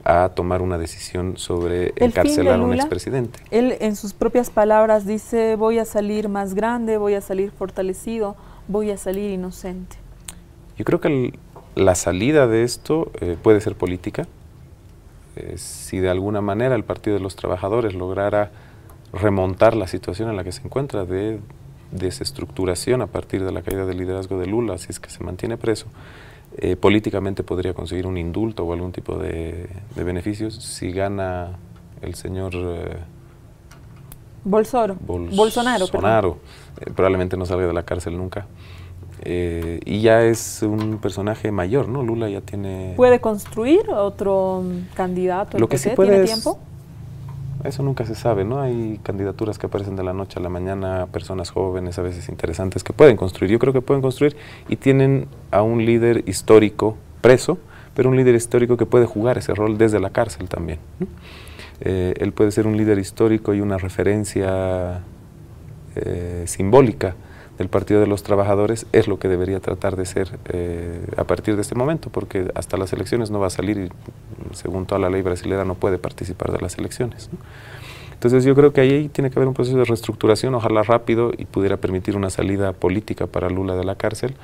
a tomar una decisión sobre encarcelar a un expresidente. Él en sus propias palabras dice, voy a salir más grande, voy a salir fortalecido, voy a salir inocente. Yo creo que la salida de esto puede ser política. Si de alguna manera el Partido de los Trabajadores lograra remontar la situación en la que se encuentra de desestructuración a partir de la caída del liderazgo de Lula, si es que se mantiene preso, políticamente podría conseguir un indulto o algún tipo de beneficios. Si gana el señor Bolsonaro, probablemente no salga de la cárcel nunca. Y ya es un personaje mayor, ¿no? Lula ya tiene... ¿Puede construir otro candidato? Lo que sí puede ¿Tiene es, tiempo? Eso nunca se sabe, ¿no? Hay candidaturas que aparecen de la noche a la mañana, personas jóvenes, a veces interesantes, que pueden construir. Yo creo que pueden construir y tienen a un líder histórico preso, pero un líder histórico que puede jugar ese rol desde la cárcel también, ¿no? Él puede ser un líder histórico y una referencia simbólica del Partido de los Trabajadores, es lo que debería tratar de ser a partir de este momento, porque hasta las elecciones no va a salir y según toda la ley brasileña no puede participar de las elecciones, ¿no? Entonces yo creo que ahí tiene que haber un proceso de reestructuración, ojalá rápido, y pudiera permitir una salida política para Lula de la cárcel,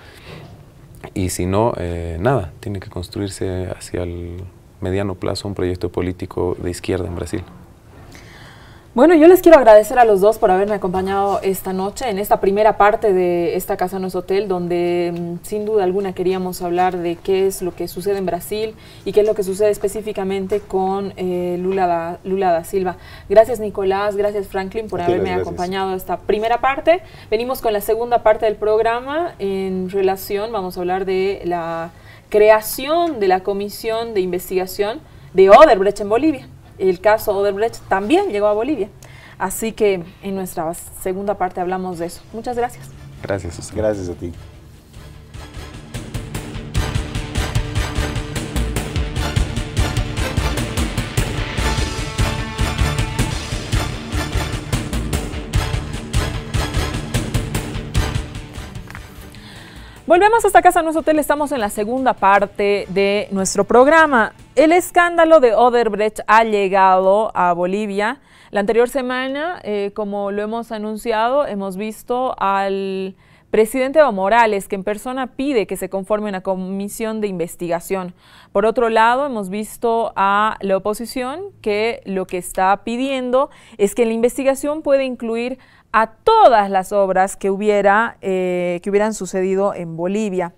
y si no, nada, tiene que construirse hacia el mediano plazo un proyecto político de izquierda en Brasil. Bueno, yo les quiero agradecer a los dos por haberme acompañado esta noche en esta primera parte de Esta Casa No es Hotel, donde sin duda alguna queríamos hablar de qué es lo que sucede en Brasil y qué es lo que sucede específicamente con Lula da Silva. Gracias Nicolás, gracias Franklin por haberme acompañado esta primera parte. Venimos con la segunda parte del programa en relación, vamos a hablar de la creación de la comisión de investigación de Odebrecht en Bolivia. El caso Odebrecht también llegó a Bolivia. Así que en nuestra segunda parte hablamos de eso. Muchas gracias. Gracias, Susana. Gracias a ti. Volvemos a esta casa, nuestro hotel. Estamos en la segunda parte de nuestro programa. El escándalo de Odebrecht ha llegado a Bolivia. La anterior semana, como lo hemos anunciado, hemos visto al presidente Evo Morales, que en persona pide que se conforme una comisión de investigación. Por otro lado, hemos visto a la oposición que lo que está pidiendo es que la investigación pueda incluir a todas las obras que hubieran sucedido en Bolivia.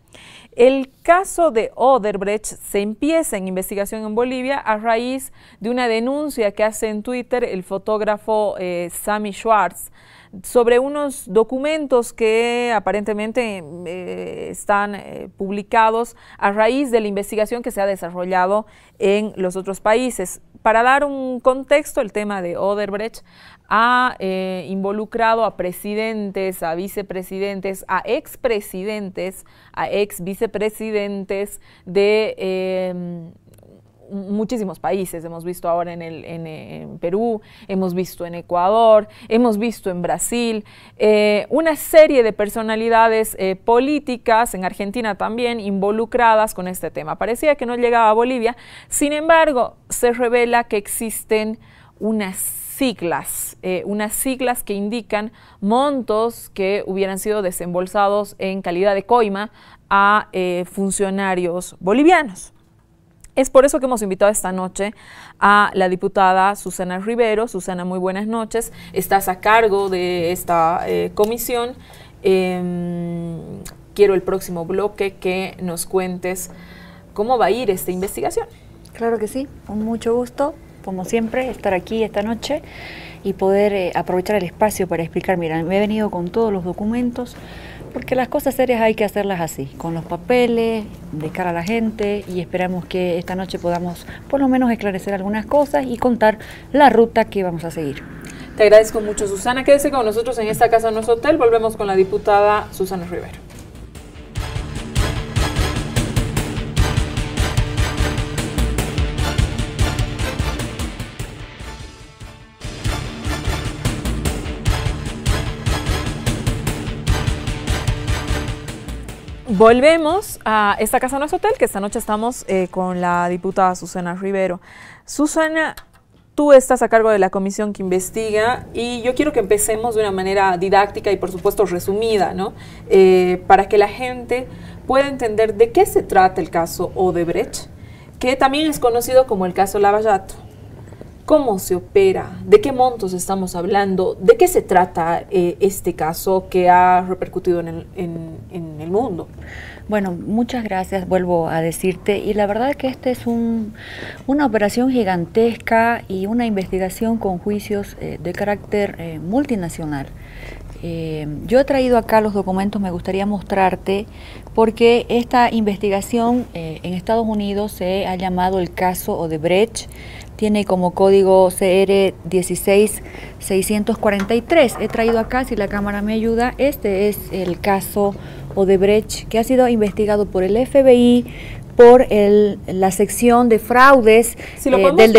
El caso de Odebrecht se empieza en investigación en Bolivia a raíz de una denuncia que hace en Twitter el fotógrafo Sammy Schwartz sobre unos documentos que aparentemente están publicados a raíz de la investigación que se ha desarrollado en los otros países. Para dar un contexto, el tema de Odebrecht ha involucrado a presidentes, a vicepresidentes, a expresidentes, a exvicepresidentes de muchísimos países. Hemos visto ahora en Perú, hemos visto en Ecuador, hemos visto en Brasil, una serie de personalidades políticas, en Argentina también, involucradas con este tema. Parecía que no llegaba a Bolivia, sin embargo, se revela que existen unas siglas que indican montos que hubieran sido desembolsados en calidad de coima a funcionarios bolivianos. Es por eso que hemos invitado esta noche a la diputada Susana Rivero. Susana, muy buenas noches. Estás a cargo de esta comisión. Quiero el próximo bloque que nos cuentes cómo va a ir esta investigación. Claro que sí, con mucho gusto, como siempre, estar aquí esta noche y poder aprovechar el espacio para explicar. Mira, me he venido con todos los documentos, porque las cosas serias hay que hacerlas así, con los papeles, de cara a la gente, y esperamos que esta noche podamos por lo menos esclarecer algunas cosas y contar la ruta que vamos a seguir. Te agradezco mucho, Susana. Quédese con nosotros en esta casa, en nuestro hotel. Volvemos con la diputada Susana Rivero. Volvemos a esta casa, nuestro hotel, que esta noche estamos con la diputada Susana Rivero. Susana, tú estás a cargo de la comisión que investiga y yo quiero que empecemos de una manera didáctica y por supuesto resumida, ¿no? Para que la gente pueda entender de qué se trata el caso Odebrecht, que también es conocido como el caso Lavallato. ¿Cómo se opera? ¿De qué montos estamos hablando? ¿De qué se trata este caso que ha repercutido en el mundo? Bueno, muchas gracias, vuelvo a decirte, y la verdad es que esta es una operación gigantesca y una investigación con juicios de carácter multinacional. Yo he traído acá los documentos, me gustaría mostrarte, porque esta investigación en Estados Unidos se ha llamado el caso Odebrecht. Tiene como código CR 16643. He traído acá, si la cámara me ayuda, este es el caso Odebrecht, que ha sido investigado por el FBI, por la sección de fraudes del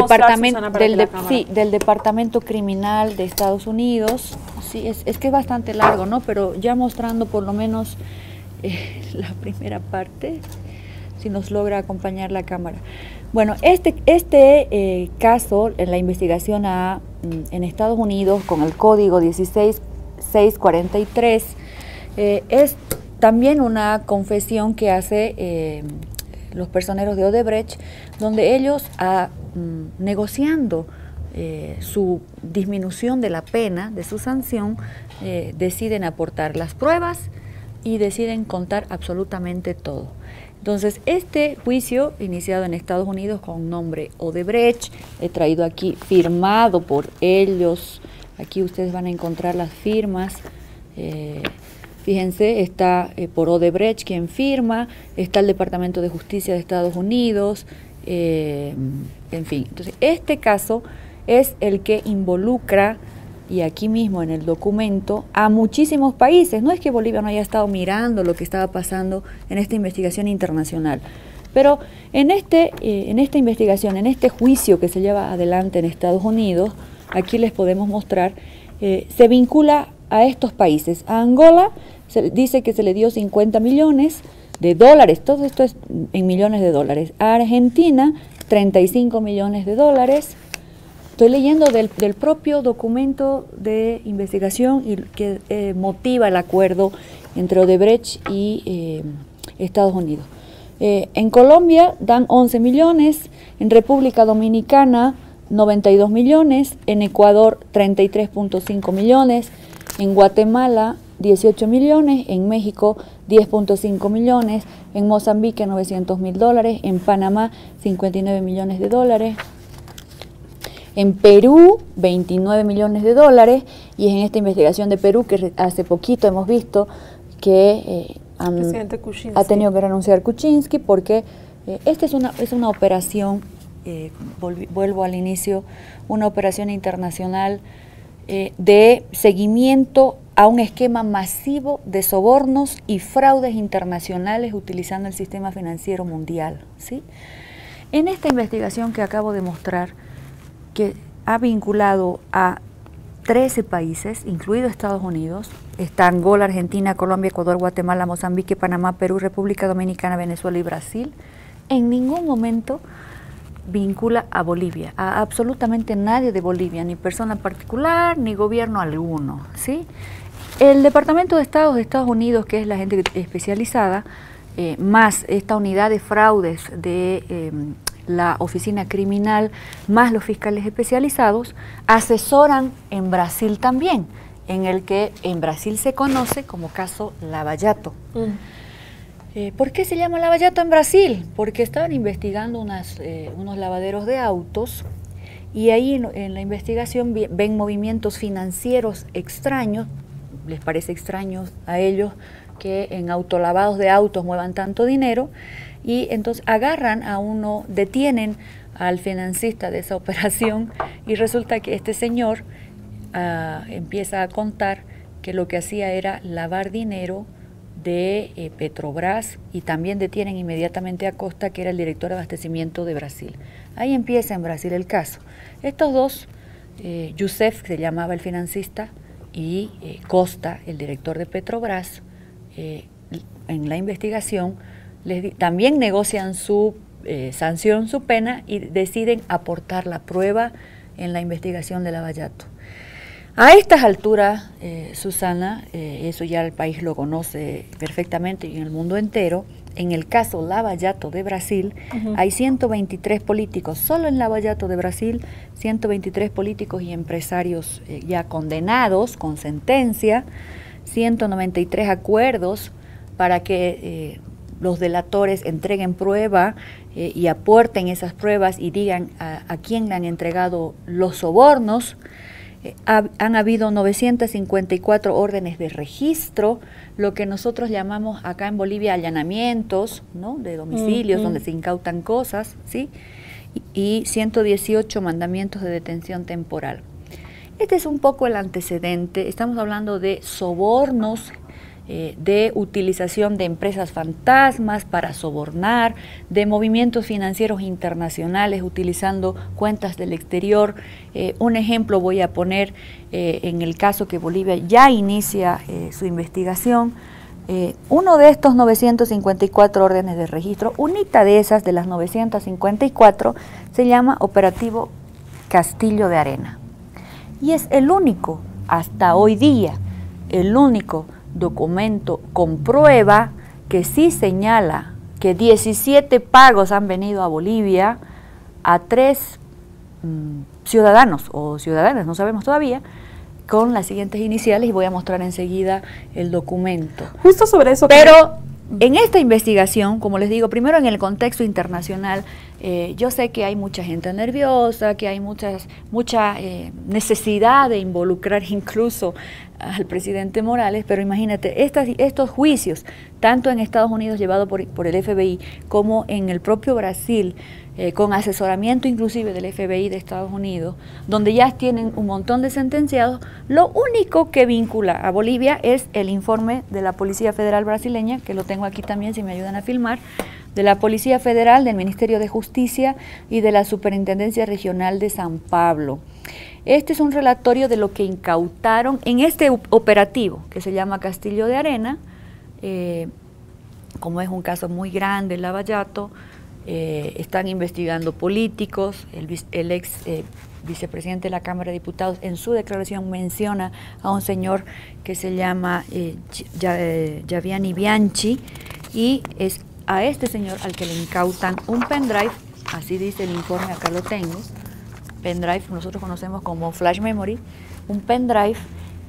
Departamento Criminal de Estados Unidos. Sí, es que es bastante largo, ¿no? Pero ya mostrando por lo menos la primera parte, si nos logra acompañar la cámara. Bueno, este caso, en la investigación en Estados Unidos con el código 16643, es también una confesión que hace los personeros de Odebrecht, donde ellos, negociando su disminución de la pena, de su sanción, deciden aportar las pruebas y deciden contar absolutamente todo. Entonces, este juicio, iniciado en Estados Unidos con nombre Odebrecht, he traído aquí firmado por ellos. Aquí ustedes van a encontrar las firmas Fíjense, está por Odebrecht quien firma, está el Departamento de Justicia de Estados Unidos, en fin. Entonces, este caso es el que involucra, y aquí mismo en el documento, a muchísimos países. No es que Bolivia no haya estado mirando lo que estaba pasando en esta investigación internacional, pero en esta investigación, en este juicio que se lleva adelante en Estados Unidos, aquí les podemos mostrar, se vincula a estos países. A Angola se dice que se le dio 50 millones de dólares, todo esto es en millones de dólares. A Argentina, 35 millones de dólares. Estoy leyendo del propio documento de investigación y que motiva el acuerdo entre Odebrecht y Estados Unidos. En Colombia dan 11 millones, en República Dominicana 92 millones, en Ecuador 33.5 millones, en Guatemala 18 millones, en México 10.5 millones, en Mozambique 900 mil dólares, en Panamá 59 millones de dólares, en Perú 29 millones de dólares, y es en esta investigación de Perú que hace poquito hemos visto que ha tenido que renunciar Kuczynski porque esta es una operación, vuelvo al inicio, una operación internacional de seguimiento a un esquema masivo de sobornos y fraudes internacionales utilizando el sistema financiero mundial, ¿sí? En esta investigación que acabo de mostrar, que ha vinculado a 13 países, incluido Estados Unidos, está Angola, Argentina, Colombia, Ecuador, Guatemala, Mozambique, Panamá, Perú, República Dominicana, Venezuela y Brasil, en ningún momento vincula a Bolivia, a absolutamente nadie de Bolivia, ni persona particular, ni gobierno alguno, ¿sí? El Departamento de Estado de Estados Unidos, que es la gente especializada, más esta unidad de fraudes de la oficina criminal, más los fiscales especializados, asesoran en Brasil también, en el que en Brasil se conoce como caso Lava Jato. ¿Por qué se llama Lava Jato en Brasil? Porque estaban investigando unos lavaderos de autos y ahí en la investigación ven movimientos financieros extraños. Les parece extraño a ellos que en autolavados de autos muevan tanto dinero, y entonces agarran a uno, detienen al financista de esa operación, y resulta que este señor empieza a contar que lo que hacía era lavar dinero de Petrobras, y también detienen inmediatamente a Costa, que era el director de abastecimiento de Brasil. Ahí empieza en Brasil el caso. Estos dos, Youssef, que se llamaba el financista, y Costa, el director de Petrobras, en la investigación también negocian su sanción, su pena, y deciden aportar la prueba en la investigación de Lava Jato. A estas alturas, Susana, eso ya el país lo conoce perfectamente y en el mundo entero, en el caso Lava Jato de Brasil, hay 123 políticos, solo en Lava Jato de Brasil, 123 políticos y empresarios ya condenados con sentencia, 193 acuerdos para que los delatores entreguen prueba y aporten esas pruebas y digan a quién le han entregado los sobornos. Han habido 954 órdenes de registro, lo que nosotros llamamos acá en Bolivia allanamientos, ¿no?, de domicilios donde se incautan cosas, ¿sí? Y 118 mandamientos de detención temporal. Este es un poco el antecedente. Estamos hablando de sobornos, de utilización de empresas fantasmas para sobornar, de movimientos financieros internacionales utilizando cuentas del exterior. Un ejemplo voy a poner en el caso que Bolivia ya inicia su investigación. Uno de estos 954 órdenes de registro, unita de esas, de las 954, se llama Operativo Castillo de Arena. Y es el único, hasta hoy día, el único documento con prueba que sí señala que 17 pagos han venido a Bolivia a 3 ciudadanos o ciudadanas, no sabemos todavía, con las siguientes iniciales, y voy a mostrar enseguida el documento. Justo sobre eso. Pero en esta investigación, como les digo, primero en el contexto internacional, yo sé que hay mucha gente nerviosa, que hay mucha necesidad de involucrar incluso al presidente Morales, pero imagínate, estos juicios, tanto en Estados Unidos llevados por el FBI, como en el propio Brasil, con asesoramiento inclusive del FBI de Estados Unidos, donde ya tienen un montón de sentenciados, lo único que vincula a Bolivia es el informe de la Policía Federal brasileña, que lo tengo aquí también si me ayudan a filmar, de la Policía Federal, del Ministerio de Justicia y de la Superintendencia Regional de San Pablo. Este es un relatorio de lo que incautaron en este operativo, que se llama Castillo de Arena, como es un caso muy grande, el Lavallato, están investigando políticos, el ex vicepresidente de la Cámara de Diputados en su declaración menciona a un señor que se llama Giaviani Bianchi, y es a este señor al que le incautan un pendrive, así dice el informe, acá lo tengo, pendrive, nosotros conocemos como flash memory, un pendrive,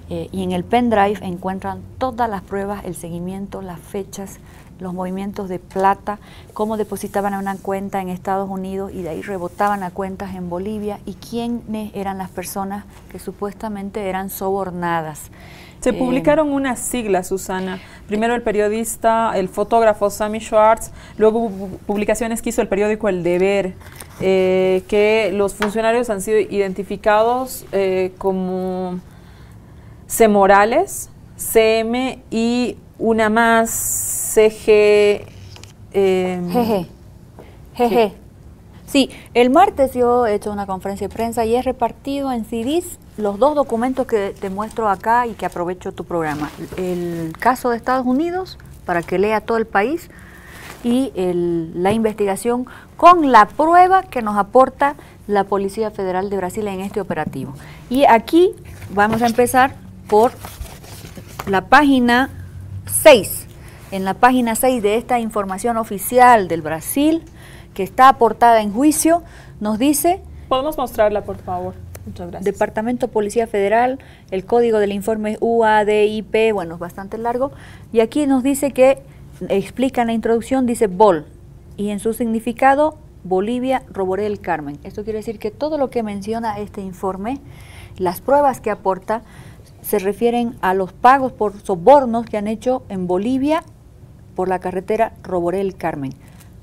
y en el pendrive encuentran todas las pruebas, el seguimiento, las fechas, los movimientos de plata, cómo depositaban a una cuenta en Estados Unidos y de ahí rebotaban a cuentas en Bolivia, y quiénes eran las personas que supuestamente eran sobornadas. Se publicaron unas siglas, Susana. Primero el fotógrafo Sammy Schwartz, luego publicaciones que hizo el periódico El Deber, que los funcionarios han sido identificados como C. Morales, CM y una más, CG. GG. Sí, el martes yo he hecho una conferencia de prensa y he repartido en CDs los dos documentos que te muestro acá y que aprovecho tu programa. El caso de Estados Unidos, para que lea todo el país, y la investigación con la prueba que nos aporta la Policía Federal de Brasil en este operativo. Y aquí vamos a empezar por la página 6. En la página 6 de esta información oficial del Brasil, que está aportada en juicio, nos dice... ¿Podemos mostrarla, por favor? Muchas gracias. Departamento Policía Federal, el código del informe UADIP, bueno, es bastante largo, y aquí nos dice que, explica en la introducción, dice BOL, y en su significado, Bolivia, Roboré el Carmen. Esto quiere decir que todo lo que menciona este informe, las pruebas que aporta, se refieren a los pagos por sobornos que han hecho en Bolivia por la carretera Roboré el Carmen.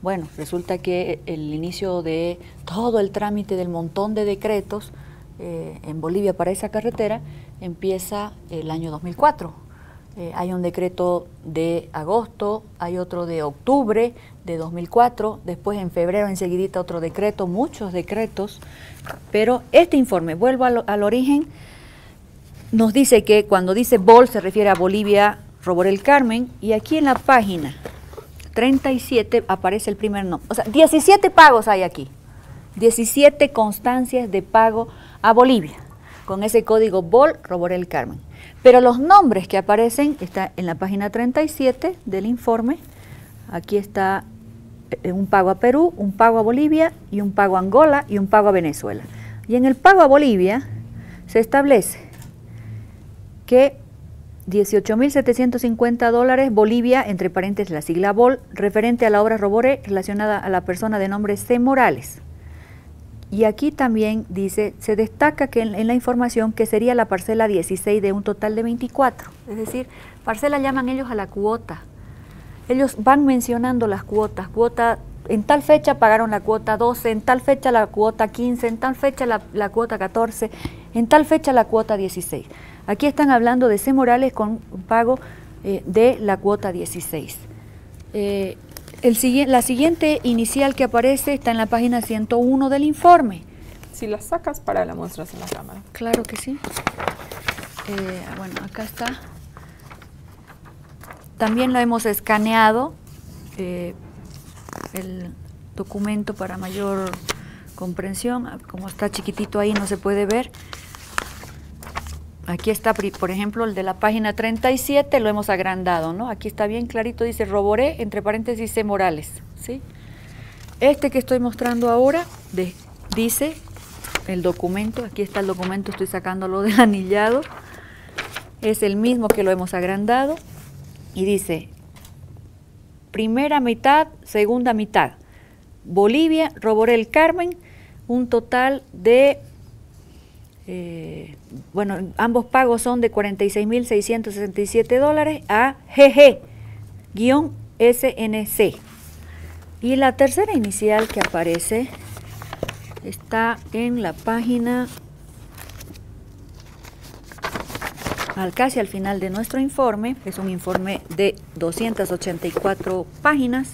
Bueno, resulta que el inicio de todo el trámite del montón de decretos en Bolivia para esa carretera empieza el año 2004. Hay un decreto de agosto, hay otro de octubre de 2004, después en febrero enseguidita otro decreto, muchos decretos, pero este informe, vuelvo al origen, nos dice que cuando dice BOL se refiere a Bolivia, Roboré el Carmen, y aquí en la página 37 aparece el primer nombre. O sea, 17 pagos hay aquí. 17 constancias de pago a Bolivia, con ese código BOL, Roboré el Carmen. Pero los nombres que aparecen, está en la página 37 del informe. Aquí está un pago a Perú, un pago a Bolivia, y un pago a Angola, y un pago a Venezuela. Y en el pago a Bolivia se establece que $18.750 Bolivia, entre paréntesis la sigla BOL, referente a la obra Roboré relacionada a la persona de nombre C. Morales. Y aquí también dice, se destaca que en la información que sería la parcela 16 de un total de 24. Es decir, parcela llaman ellos a la cuota. Ellos van mencionando las cuotas. Cuota, en tal fecha pagaron la cuota 12, en tal fecha la cuota 15, en tal fecha la cuota 14, en tal fecha la cuota 16. Aquí están hablando de C. Morales con un pago de la cuota 16. La siguiente inicial que aparece está en la página 101 del informe. Si la sacas para la muestras en la cámara. Claro que sí. Bueno, acá está. También lo hemos escaneado, el documento para mayor comprensión. Como está chiquitito ahí no se puede ver. Aquí está, por ejemplo, el de la página 37, lo hemos agrandado, ¿no? Aquí está bien clarito, dice Roboré, entre paréntesis C. Morales, ¿sí? Este que estoy mostrando ahora, dice el documento, aquí está el documento, estoy sacándolo del anillado, es el mismo que lo hemos agrandado, y dice, primera mitad, segunda mitad, Bolivia, Roboré el Carmen, un total de bueno, ambos pagos son de $46.667 a GG-SNC. Y la tercera inicial que aparece está en la página, casi al final de nuestro informe. Es un informe de 284 páginas.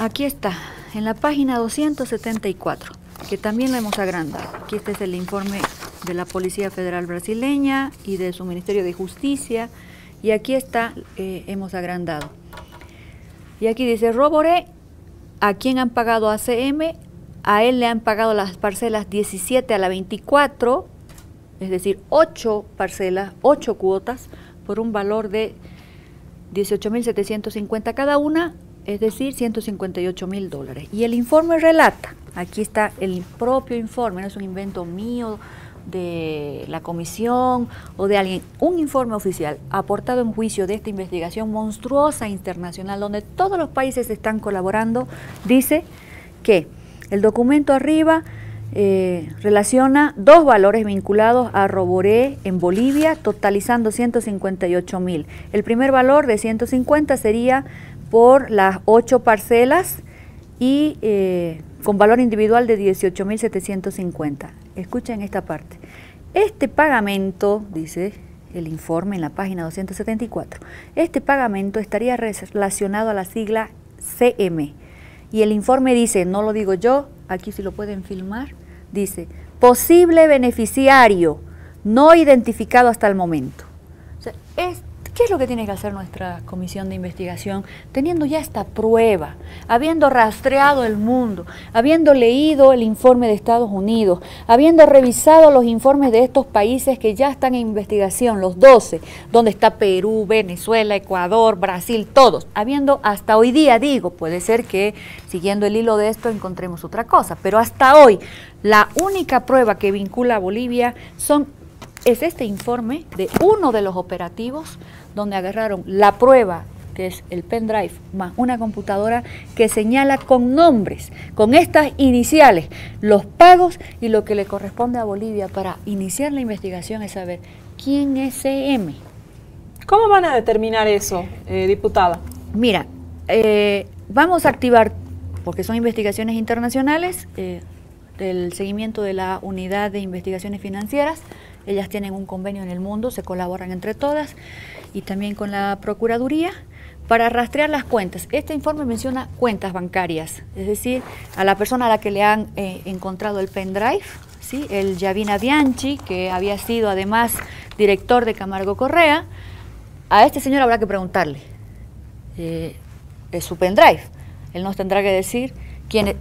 Aquí está, en la página 274, que también lo hemos agrandado. Aquí este es el informe de la Policía Federal Brasileña y de su Ministerio de Justicia, y aquí está, hemos agrandado. Y aquí dice, Roboré, ¿a quién han pagado ACM? A él le han pagado las parcelas 17 a la 24, es decir, 8 parcelas, 8 cuotas, por un valor de 18.750 cada una, es decir, $158.000. Y el informe relata, aquí está el propio informe, no es un invento mío, de la comisión o de alguien, un informe oficial aportado en juicio de esta investigación monstruosa internacional donde todos los países están colaborando. Dice que el documento arriba relaciona 2 valores vinculados a Roboré en Bolivia, totalizando 158.000. El primer valor de 150 sería por las 8 parcelas y con valor individual de 18.750. Escuchen esta parte. Este pagamento, dice el informe en la página 274, este pagamento estaría relacionado a la sigla CM. Y el informe dice, no lo digo yo, aquí sí lo pueden filmar, dice, posible beneficiario no identificado hasta el momento. O sea, ¿qué es lo que tiene que hacer nuestra comisión de investigación? Teniendo ya esta prueba, habiendo rastreado el mundo, habiendo leído el informe de Estados Unidos, habiendo revisado los informes de estos países que ya están en investigación, los 12, donde está Perú, Venezuela, Ecuador, Brasil, todos, habiendo hasta hoy día, digo, puede ser que siguiendo el hilo de esto encontremos otra cosa, pero hasta hoy la única prueba que vincula a Bolivia es este informe de uno de los operativos donde agarraron la prueba, que es el pendrive, más una computadora que señala con nombres, con estas iniciales, los pagos y lo que le corresponde a Bolivia para iniciar la investigación es saber quién es CM. ¿Cómo van a determinar eso, diputada? Mira, vamos a activar, porque son investigaciones internacionales, el seguimiento de la Unidad de Investigaciones Financieras. Ellas tienen un convenio en el mundo, se colaboran entre todas y también con la Procuraduría para rastrear las cuentas. Este informe menciona cuentas bancarias, es decir, a la persona a la que le han encontrado el pendrive, ¿sí? El Yavina Bianchi, que había sido además director de Camargo Correa, a este señor habrá que preguntarle su pendrive. Él nos tendrá que decir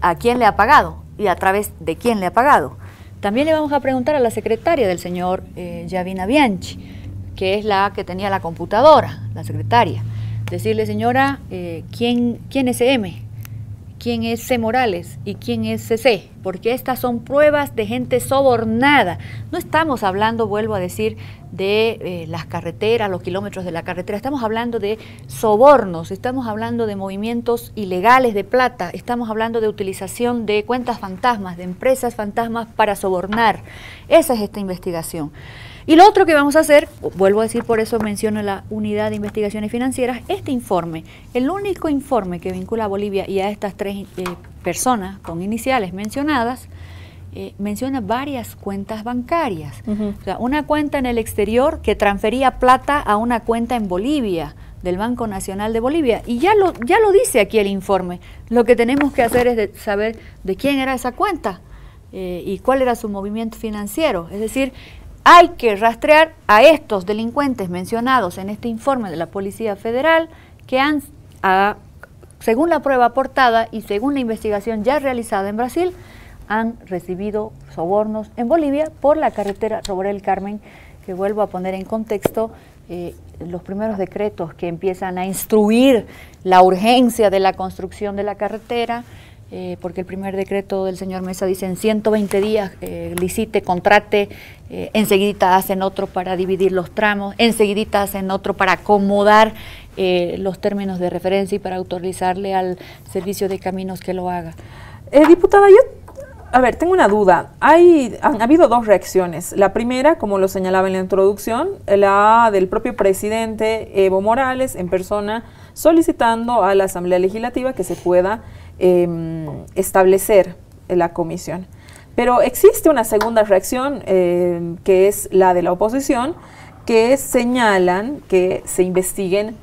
a quién le ha pagado y a través de quién le ha pagado. También le vamos a preguntar a la secretaria del señor Yavina Bianchi, que es la que tenía la computadora, la secretaria. Decirle, señora, ¿quién es CM? ¿Quién es C. Morales? ¿Y quién es CC? Porque estas son pruebas de gente sobornada. No estamos hablando, vuelvo a decir, de las carreteras, los kilómetros de la carretera. Estamos hablando de sobornos, estamos hablando de movimientos ilegales de plata, estamos hablando de utilización de cuentas fantasmas, de empresas fantasmas para sobornar. Esa es esta investigación. Y lo otro que vamos a hacer, vuelvo a decir, por eso menciono la Unidad de Investigaciones Financieras, este informe, el único informe que vincula a Bolivia y a estas 3 personas con iniciales mencionadas, menciona varias cuentas bancarias. O sea, una cuenta en el exterior que transfería plata a una cuenta en Bolivia, del Banco Nacional de Bolivia. Y ya lo dice aquí el informe. Lo que tenemos que hacer es saber de quién era esa cuenta y cuál era su movimiento financiero. Es decir, hay que rastrear a estos delincuentes mencionados en este informe de la Policía Federal que han, según la prueba aportada y según la investigación ya realizada en Brasil, han recibido sobornos en Bolivia por la carretera Roboré El Carmen, que vuelvo a poner en contexto los primeros decretos que empiezan a instruir la urgencia de la construcción de la carretera, porque el primer decreto del señor Mesa dice en 120 días licite, contrate, enseguidita hacen otro para dividir los tramos, enseguidita hacen otro para acomodar los términos de referencia y para autorizarle al servicio de caminos que lo haga. Diputada, yo A ver, tengo una duda. Han habido dos reacciones. La primera, como lo señalaba en la introducción, la del propio presidente Evo Morales en persona solicitando a la Asamblea Legislativa que se pueda establecer la comisión. Pero existe una segunda reacción, que es la de la oposición, que señalan que se investiguen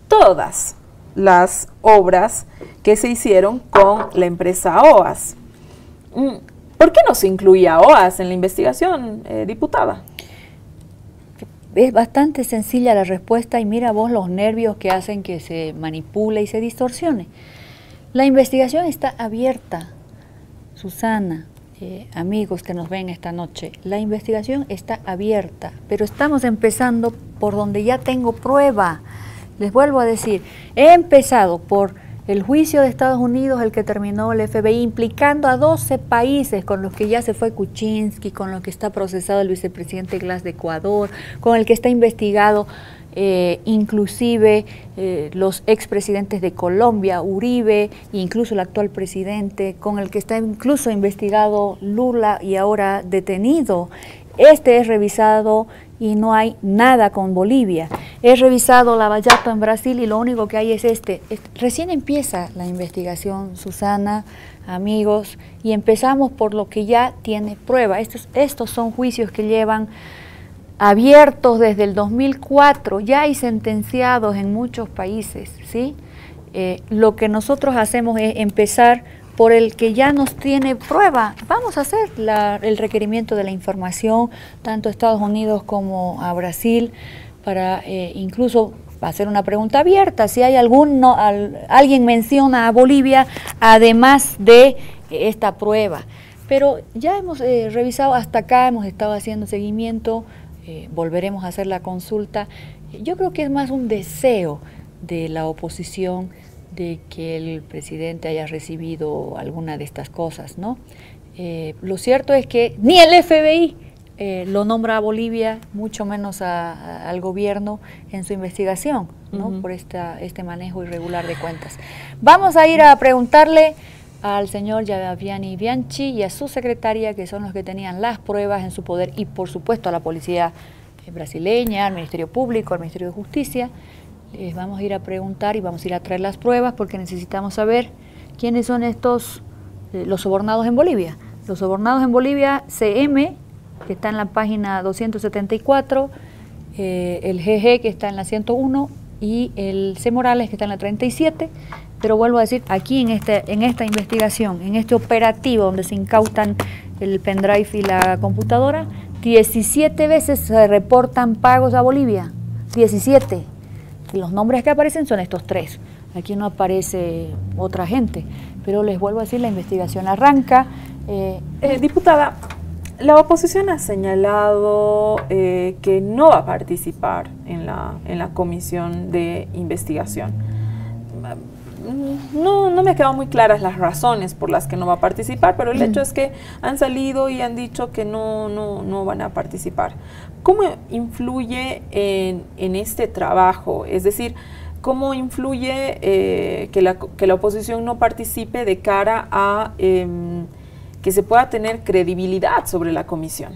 todas las obras que se hicieron con la empresa OAS. ¿Por qué no se incluye a OAS en la investigación, diputada? Es bastante sencilla la respuesta y mira vos los nervios que hacen que se manipule y se distorsione. La investigación está abierta, Susana, amigos que nos ven esta noche, la investigación está abierta, pero estamos empezando por donde ya tengo prueba. Les vuelvo a decir, he empezado por el juicio de Estados Unidos, el que terminó el FBI, implicando a 12 países con los que ya se fue Kuczynski, con los que está procesado el vicepresidente Glass de Ecuador, con el que está investigado inclusive los expresidentes de Colombia, Uribe, e incluso el actual presidente, con el que está incluso investigado Lula y ahora detenido. Este es revisado y no hay nada con Bolivia. He revisado Lavallato en Brasil y lo único que hay es este. Recién empieza la investigación, Susana, amigos, y empezamos por lo que ya tiene prueba. Estos son juicios que llevan abiertos desde el 2004, ya hay sentenciados en muchos países, ¿sí? Lo que nosotros hacemos es empezar por el que ya nos tiene prueba. Vamos a hacer el requerimiento de la información, tanto a Estados Unidos como a Brasil, para incluso hacer una pregunta abierta, si hay alguien menciona a Bolivia, además de esta prueba. Pero ya hemos revisado hasta acá, hemos estado haciendo seguimiento, volveremos a hacer la consulta. Yo creo que es más un deseo de la oposición de que el presidente haya recibido alguna de estas cosas, ¿no? Lo cierto es que ni el FBI lo nombra a Bolivia, mucho menos al gobierno en su investigación, ¿no? Por este manejo irregular de cuentas. Vamos a ir a preguntarle al señor Yaviani Bianchi y a su secretaria, que son los que tenían las pruebas en su poder, y por supuesto a la policía brasileña, al Ministerio Público, al Ministerio de Justicia. Les vamos a ir a preguntar y vamos a ir a traer las pruebas porque necesitamos saber quiénes son estos, los sobornados en Bolivia. Los sobornados en Bolivia, CM, que está en la página 274, el GG, que está en la 101, y el C. Morales, que está en la 37, pero vuelvo a decir, aquí en esta investigación, en este operativo donde se incautan el pendrive y la computadora, 17 veces se reportan pagos a Bolivia, 17. Y los nombres que aparecen son estos 3. Aquí no aparece otra gente, pero les vuelvo a decir, la investigación arranca. Diputada, la oposición ha señalado que no va a participar en la comisión de investigación. No me quedan muy claras las razones por las que no va a participar, pero el hecho es que han salido y han dicho que no van a participar. ¿Cómo influye en este trabajo? Es decir, ¿cómo influye que la oposición no participe de cara a que se pueda tener credibilidad sobre la comisión?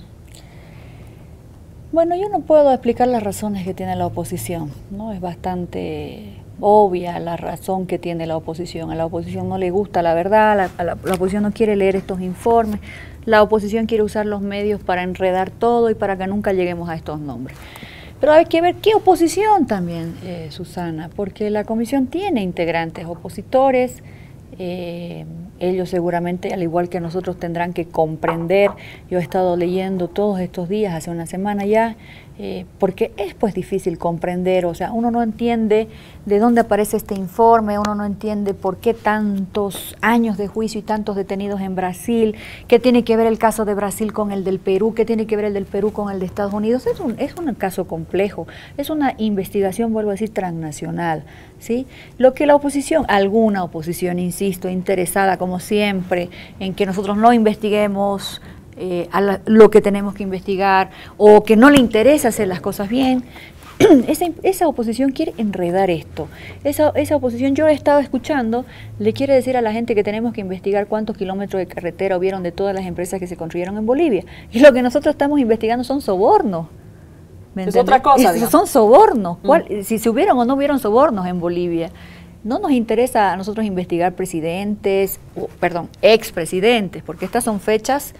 Bueno, yo no puedo explicar las razones que tiene la oposición, ¿no? Es bastante obvia la razón que tiene la oposición. A la oposición no le gusta la verdad, la oposición no quiere leer estos informes, la oposición quiere usar los medios para enredar todo y para que nunca lleguemos a estos nombres. Pero hay que ver qué oposición también, Susana, porque la comisión tiene integrantes opositores. Ellos seguramente, al igual que nosotros, tendrán que comprender. Yo he estado leyendo todos estos días, hace una semana ya, porque es pues difícil comprender, o sea, uno no entiende de dónde aparece este informe, uno no entiende por qué tantos años de juicio y tantos detenidos en Brasil, qué tiene que ver el caso de Brasil con el del Perú, qué tiene que ver el del Perú con el de Estados Unidos. Es un caso complejo, es una investigación, vuelvo a decir, transnacional, ¿sí? Lo que la oposición, alguna oposición, insisto, interesada como siempre en que nosotros no investiguemos lo que tenemos que investigar, o que no le interesa hacer las cosas bien, esa oposición quiere enredar esto. Esa oposición, yo he estado escuchando, le quiere decir a la gente que tenemos que investigar cuántos kilómetros de carretera hubieron de todas las empresas que se construyeron en Bolivia. Y lo que nosotros estamos investigando son sobornos. Es otra cosa, digamos. Son sobornos. Si se hubieron o no hubieron sobornos en Bolivia. No nos interesa a nosotros investigar presidentes, expresidentes, porque estas son fechas.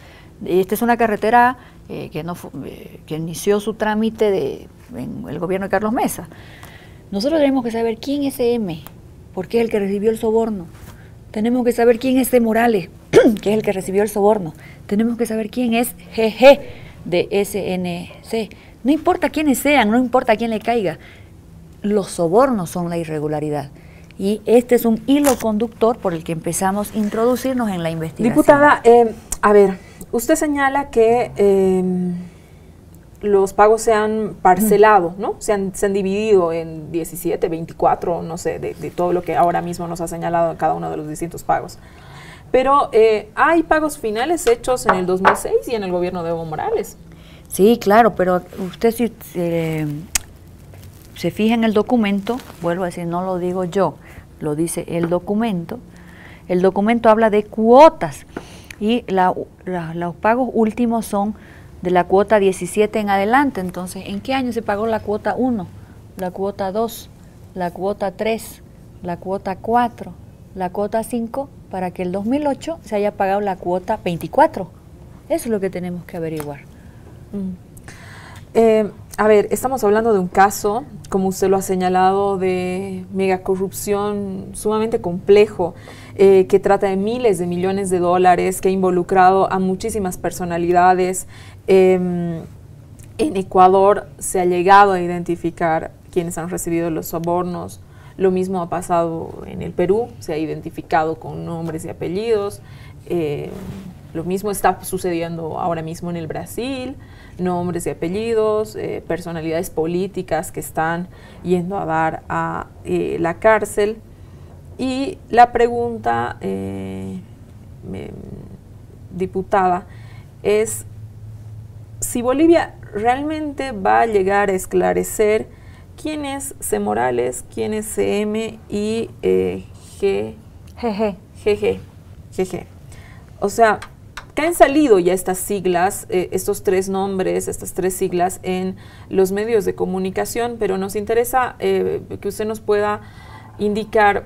Esta es una carretera que inició su trámite en el gobierno de Carlos Mesa. Nosotros tenemos que saber quién es M, porque es el que recibió el soborno. Tenemos que saber quién es C. Morales, que es el que recibió el soborno. Tenemos que saber quién es GG de SNC. No importa quiénes sean, no importa a quién le caiga. Los sobornos son la irregularidad. Y este es un hilo conductor por el que empezamos a introducirnos en la investigación. Diputada, a ver, usted señala que los pagos se han parcelado, ¿no? Se han dividido en 17, 24, no sé, de todo lo que ahora mismo nos ha señalado cada uno de los distintos pagos. Pero hay pagos finales hechos en el 2006 y en el gobierno de Evo Morales. Sí, claro, pero usted si se fija en el documento, vuelvo a decir, no lo digo yo, lo dice el documento habla de cuotas y los pagos últimos son de la cuota 17 en adelante. Entonces, ¿en qué año se pagó la cuota 1, la cuota 2, la cuota 3, la cuota 4, la cuota 5, para que el 2008 se haya pagado la cuota 24? Eso es lo que tenemos que averiguar. A ver, estamos hablando de un caso, como usted lo ha señalado, de megacorrupción sumamente complejo, que trata de miles de millones de dólares, que ha involucrado a muchísimas personalidades. En Ecuador se ha llegado a identificar quienes han recibido los sobornos. Lo mismo ha pasado en el Perú, se ha identificado con nombres y apellidos. Lo mismo está sucediendo ahora mismo en el Brasil, nombres y apellidos, personalidades políticas que están yendo a dar a la cárcel. Y la pregunta, diputada, es si Bolivia realmente va a llegar a esclarecer quién es C. Morales, quién es CM y GG. O sea, que han salido ya estas siglas, estos tres nombres, estas tres siglas en los medios de comunicación, pero nos interesa que usted nos pueda indicar,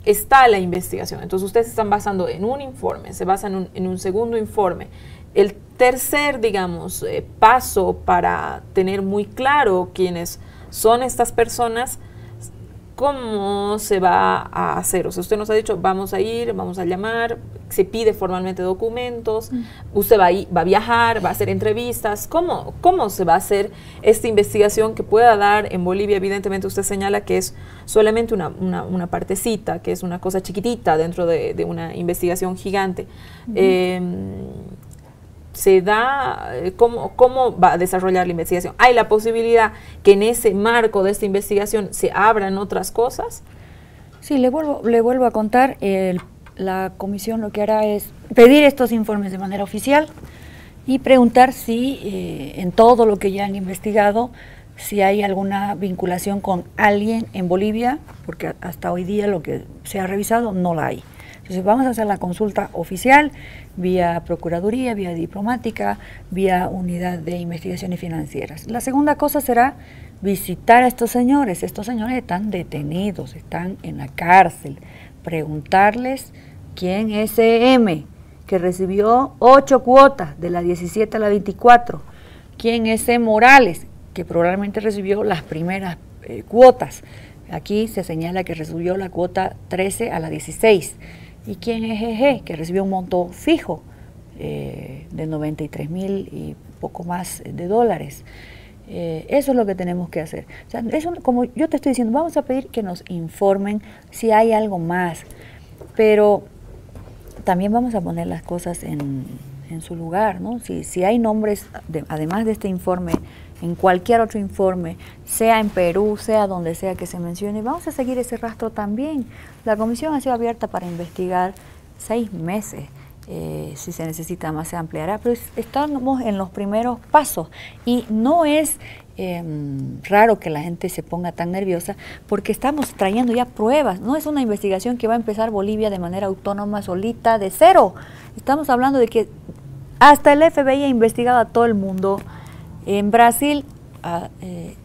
está la investigación. Entonces ustedes se están basando en un informe, se basan en un segundo informe. El tercer, digamos, paso para tener muy claro quiénes son estas personas, ¿cómo se va a hacer? O sea, usted nos ha dicho, vamos a ir, vamos a llamar, se pide formalmente documentos, usted va a viajar, va a hacer entrevistas. ¿Cómo se va a hacer esta investigación que pueda dar en Bolivia? Evidentemente usted señala que es solamente una partecita, que es una cosa chiquitita dentro de una investigación gigante. Se da, ¿cómo va a desarrollar la investigación? ¿Hay la posibilidad que en ese marco de esta investigación se abran otras cosas? Sí, le vuelvo a contar, la comisión lo que hará es pedir estos informes de manera oficial y preguntar si en todo lo que ya han investigado, si hay alguna vinculación con alguien en Bolivia, porque hasta hoy día lo que se ha revisado no la hay. Entonces vamos a hacer la consulta oficial vía Procuraduría, vía Diplomática, vía Unidad de Investigaciones Financieras. La segunda cosa será visitar a estos señores. Estos señores están detenidos, están en la cárcel. Preguntarles quién es M, que recibió 8 cuotas, de la 17 a la 24. Quién es C. Morales, que probablemente recibió las primeras cuotas. Aquí se señala que recibió la cuota 13 a la 16. ¿Y quién es GG? Que recibió un monto fijo de 93.000 y poco más de dólares. Eso es lo que tenemos que hacer. O sea, como yo te estoy diciendo, vamos a pedir que nos informen si hay algo más, pero también vamos a poner las cosas en su lugar, ¿no? Si hay nombres, además de este informe, en cualquier otro informe, sea en Perú, sea donde sea que se mencione, vamos a seguir ese rastro también. La comisión ha sido abierta para investigar 6 meses. Si se necesita más se ampliará, pero estamos en los primeros pasos y no es raro que la gente se ponga tan nerviosa, porque estamos trayendo ya pruebas. No es una investigación que va a empezar Bolivia de manera autónoma, solita, de cero. Estamos hablando de que hasta el FBI ha investigado a todo el mundo. En Brasil,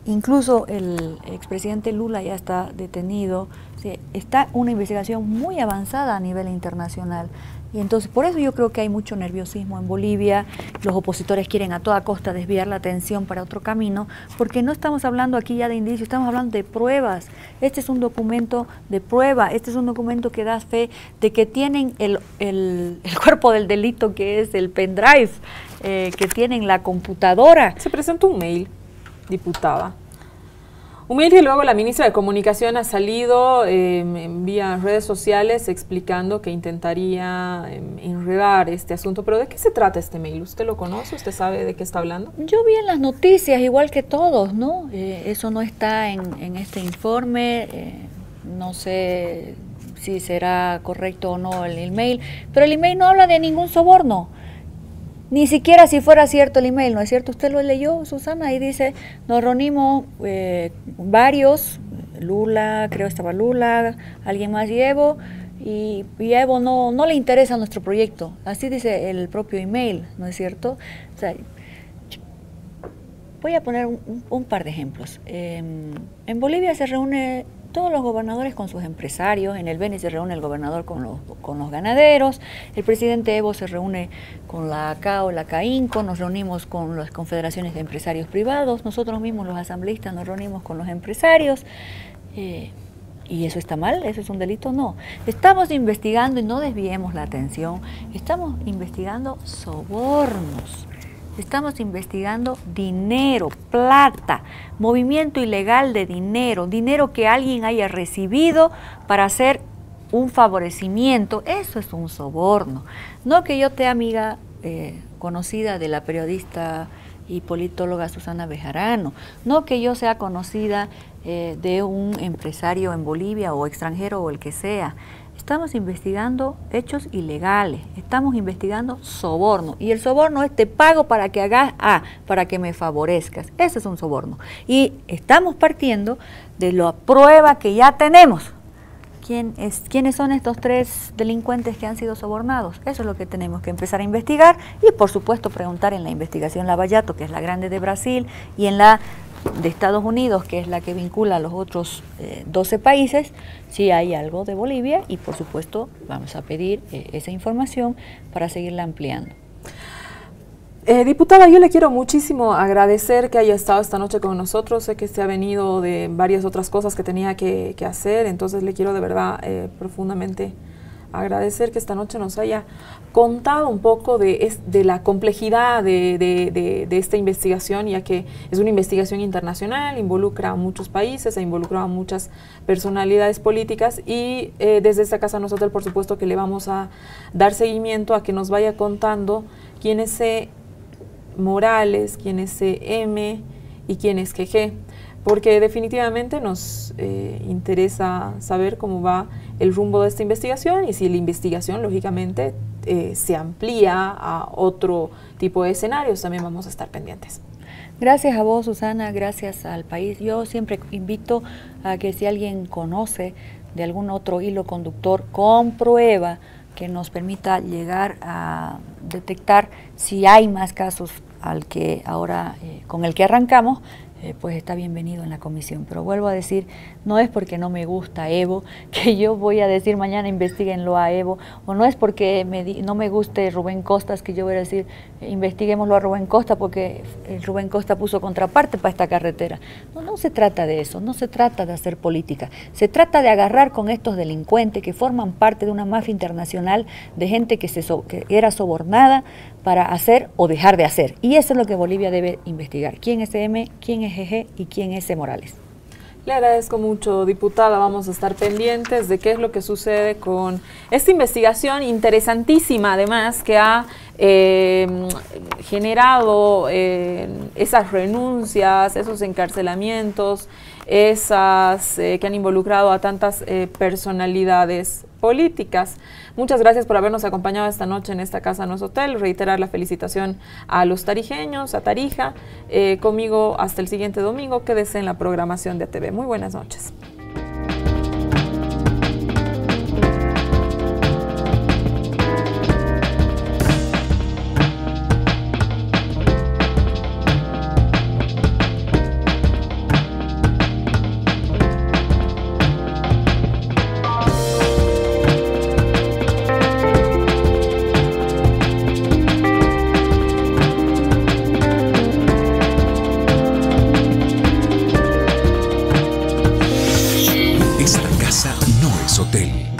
incluso el expresidente Lula ya está detenido. Sí, está una investigación muy avanzada a nivel internacional. Y entonces, por eso yo creo que hay mucho nerviosismo en Bolivia. Los opositores quieren a toda costa desviar la atención para otro camino, porque no estamos hablando aquí ya de indicios, estamos hablando de pruebas. Este es un documento de prueba, este es un documento que da fe de que tienen el cuerpo del delito, que es el pendrive, que tienen la computadora. Se presentó un mail, diputada. Un mail que luego la ministra de Comunicación ha salido vía redes sociales explicando que intentaría enredar este asunto. ¿Pero de qué se trata este mail? ¿Usted lo conoce? ¿Usted sabe de qué está hablando? Yo vi en las noticias, igual que todos, ¿no? Eso no está en este informe. No sé si será correcto o no el email, pero el email no habla de ningún soborno. Ni siquiera si fuera cierto el email, ¿no es cierto? Usted lo leyó, Susana, ahí dice, nos reunimos varios, Lula, creo estaba Lula, alguien más y Evo no le interesa nuestro proyecto, así dice el propio email, ¿no es cierto? O sea, voy a poner un par de ejemplos. En Bolivia se reúne todos los gobernadores con sus empresarios, en el Beni se reúne el gobernador con los ganaderos, el presidente Evo se reúne con la ACAO, la CAINCO, nos reunimos con las confederaciones de empresarios privados, nosotros mismos los asambleístas nos reunimos con los empresarios. ¿Y eso está mal? ¿Eso es un delito? No. Estamos investigando, y no desviemos la atención, estamos investigando sobornos. Estamos investigando dinero, plata, movimiento ilegal de dinero, dinero que alguien haya recibido para hacer un favorecimiento. Eso es un soborno. No que yo te amiga conocida de la periodista y politóloga Susana Bejarano, no que yo sea conocida de un empresario en Bolivia o extranjero o el que sea. Estamos investigando hechos ilegales, estamos investigando soborno. Y el soborno es te pago para que hagas A, para que me favorezcas. Ese es un soborno. Y estamos partiendo de la prueba que ya tenemos. ¿Quiénes son estos 3 delincuentes que han sido sobornados? Eso es lo que tenemos que empezar a investigar y, por supuesto, preguntar en la investigación Lavallato, que es la grande de Brasil, y en la de Estados Unidos, que es la que vincula a los otros 12 países, si hay algo de Bolivia, y por supuesto vamos a pedir esa información para seguirla ampliando. Diputada, yo le quiero muchísimo agradecer que haya estado esta noche con nosotros. Sé que se ha venido de varias otras cosas que tenía que hacer, entonces le quiero de verdad profundamente agradecer que esta noche nos haya contado un poco de la complejidad de esta investigación, ya que es una investigación internacional, involucra a muchos países, ha involucrado a muchas personalidades políticas y desde esta Casa Nosotros, por supuesto, que le vamos a dar seguimiento a que nos vaya contando quién es Morales, quién es M y quién es GG, porque definitivamente nos interesa saber cómo va el rumbo de esta investigación y si la investigación, lógicamente, se amplía a otro tipo de escenarios, también vamos a estar pendientes. Gracias a vos, Susana, gracias al país. Yo siempre invito a que si alguien conoce de algún otro hilo conductor con prueba que nos permita llegar a detectar si hay más casos al que ahora con el que arrancamos, pues está bienvenido en la comisión. Pero vuelvo a decir, no es porque no me gusta Evo, que yo voy a decir mañana investiguenlo a Evo, o no es porque no me guste Rubén Costas, que yo voy a decir investiguémoslo a Rubén Costa porque Rubén Costa puso contraparte para esta carretera. No, no se trata de eso, no se trata de hacer política, se trata de agarrar con estos delincuentes que forman parte de una mafia internacional de gente que era sobornada para hacer o dejar de hacer. Y eso es lo que Bolivia debe investigar. ¿Quién es M, quién es GG y quién es Morales? Le agradezco mucho, diputada. Vamos a estar pendientes de qué es lo que sucede con esta investigación interesantísima, además, que ha generado esas renuncias, esos encarcelamientos, que han involucrado a tantas personalidades políticas. Muchas gracias por habernos acompañado esta noche en esta casa, no es hotel. Reiterar la felicitación a los tarijeños, a Tarija. Conmigo hasta el siguiente domingo. Quédese en la programación de ATV. Muy buenas noches. Esta casa no es hotel.